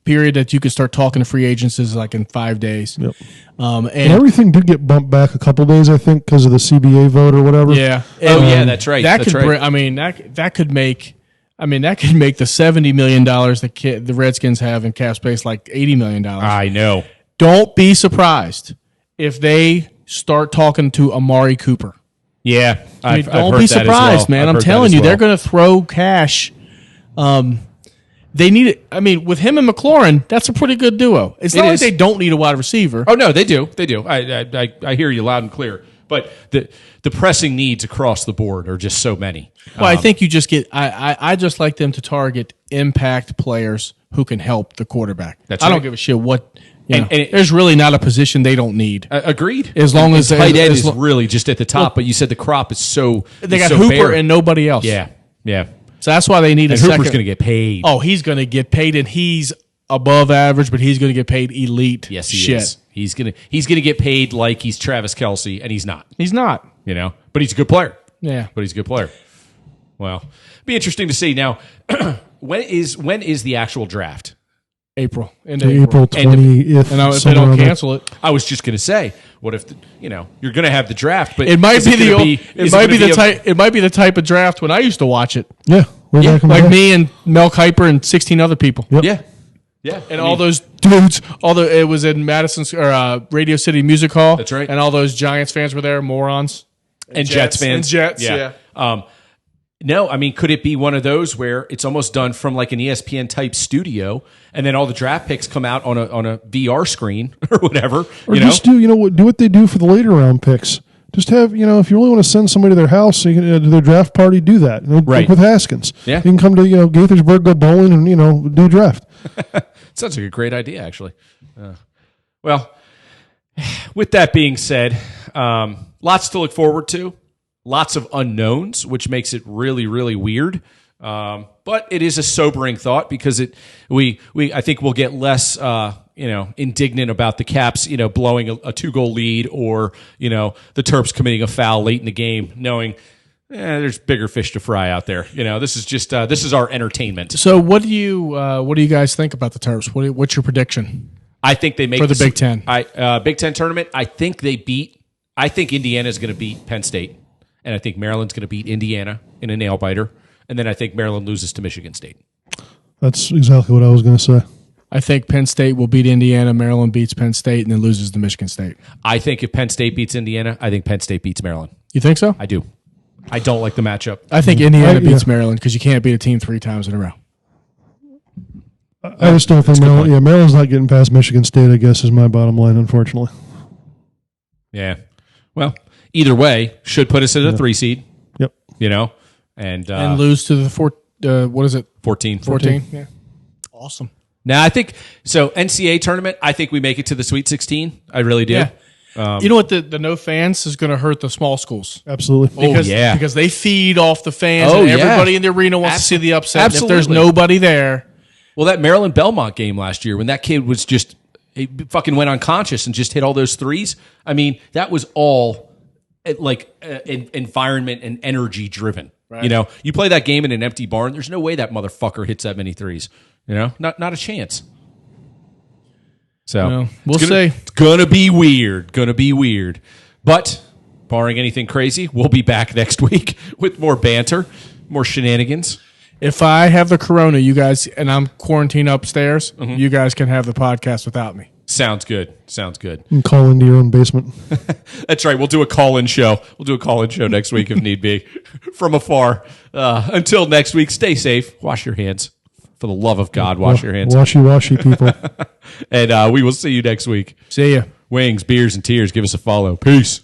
period that you could start talking to free agents is like in 5 days. Yep. And everything did get bumped back a couple days, I think, because of the CBA vote or whatever. yeah. Oh, yeah, that's right. That That's could right. bring, I mean, that could make the $70 million the Redskins have in cap space like $80 million. I know. Don't be surprised if they start talking to Amari Cooper. Yeah. I mean, I've don't heard be that as surprised, well. man. I've I'm heard that telling as you, well. they're going to throw cash. They need it. I mean, with him and McLaurin, that's a pretty good duo. It's not like is. they don't need a wide receiver. Oh no, they do. They do. I hear you loud and clear. But the pressing needs across the board are just so many. Well, I think you just get. I just like them to target impact players who can help the quarterback. That's I don't right. give a shit what. And it- there's really not a position they don't need. Agreed. As long as tight end as is lo- really just at the top, but you said the crop is so They is got so Hooper bare. and nobody else. yeah. So that's why they need And a Hooper's second. going to get paid. Oh, he's going to get paid, and he's above average, but he's going to get paid elite. yes, he shit. is. He's gonna get paid like he's Travis Kelce, and he's not. He's not. But he's a good player. Yeah. But he's a good player. Well, be interesting to see. Now, when is the actual draft? April. End The of April 20th. And if they somewhere don't around there. cancel it, I was just going to say, what if you're going to have the draft, but it might is be gonna it might be the a- type. It might be the type of draft when I used to watch it, Yeah. Way back in the like day. me and Mel Kiper and 16 other people. Yep. Yeah, yeah, And all those dudes, it was in Madison or Radio City Music Hall. That's right. And all those Giants fans were there, morons. and Jets fans, And Jets, yeah. No, I mean, could it be one of those where it's almost done from like an ESPN type studio, and then all the draft picks come out on a VR screen or whatever? Or just do what they do for the later round picks. Just have, if you really want to send somebody to their house so you can, to their draft party, do that. Right. Like with Haskins. Yeah. You can come to, Gaithersburg, go bowling, and, do a draft. Sounds like a great idea, actually. Well, with that being said, lots to look forward to. Lots of unknowns, which makes it really, really weird. But it is a sobering thought because I think we'll get less indignant about the Caps, blowing a 2-goal lead, or the Terps committing a foul late in the game, knowing there's bigger fish to fry out there. This is just this is our entertainment. So what do you guys think about the Terps? What's your prediction? I think they make for the Big Ten. Big Ten tournament. I think Indiana is going to beat Penn State, and I think Maryland's going to beat Indiana in a nail biter, and then I think Maryland loses to Michigan State. That's exactly what I was going to say. I think Penn State will beat Indiana, Maryland beats Penn State, and then loses to Michigan State. I think if Penn State beats Indiana, I think Penn State beats Maryland. You think so? I do. I don't like the matchup. I think Indiana beats Maryland because you can't beat a team 3 times in a row. I just don't think Maryland. Yeah, Maryland's not getting past Michigan State, I guess, is my bottom line, unfortunately. Yeah. Well, either way, should put us at a 3 seed. Yep. And lose to the what is it? 14. 14. Yeah. Awesome. Now, I think so. NCAA tournament, I think we make it to the Sweet 16. I really do. Yeah. You know what? The no fans is going to hurt the small schools. Absolutely. Because they feed off the fans, and everybody in the arena wants to see the upset. Absolutely. And if there's nobody there. Well, that Maryland Belmont game last year, when that kid was he fucking went unconscious and just hit all those threes. I mean, that was all environment and energy driven. Right. You play that game in an empty barn. There's no way that motherfucker hits that many threes. Not a chance. So we'll see. It's gonna be weird. But barring anything crazy, we'll be back next week with more banter, more shenanigans. If I have the corona, you guys, and I'm quarantined upstairs, you guys can have the podcast without me. Sounds good. You can call into your own basement. That's right. We'll do a call-in show. Next week if need be, from afar. Until next week, stay safe. Wash your hands. For the love of God, wash your hands. Washy people. And we will see you next week. See ya. Wings, beers, and tears. Give us a follow. Peace.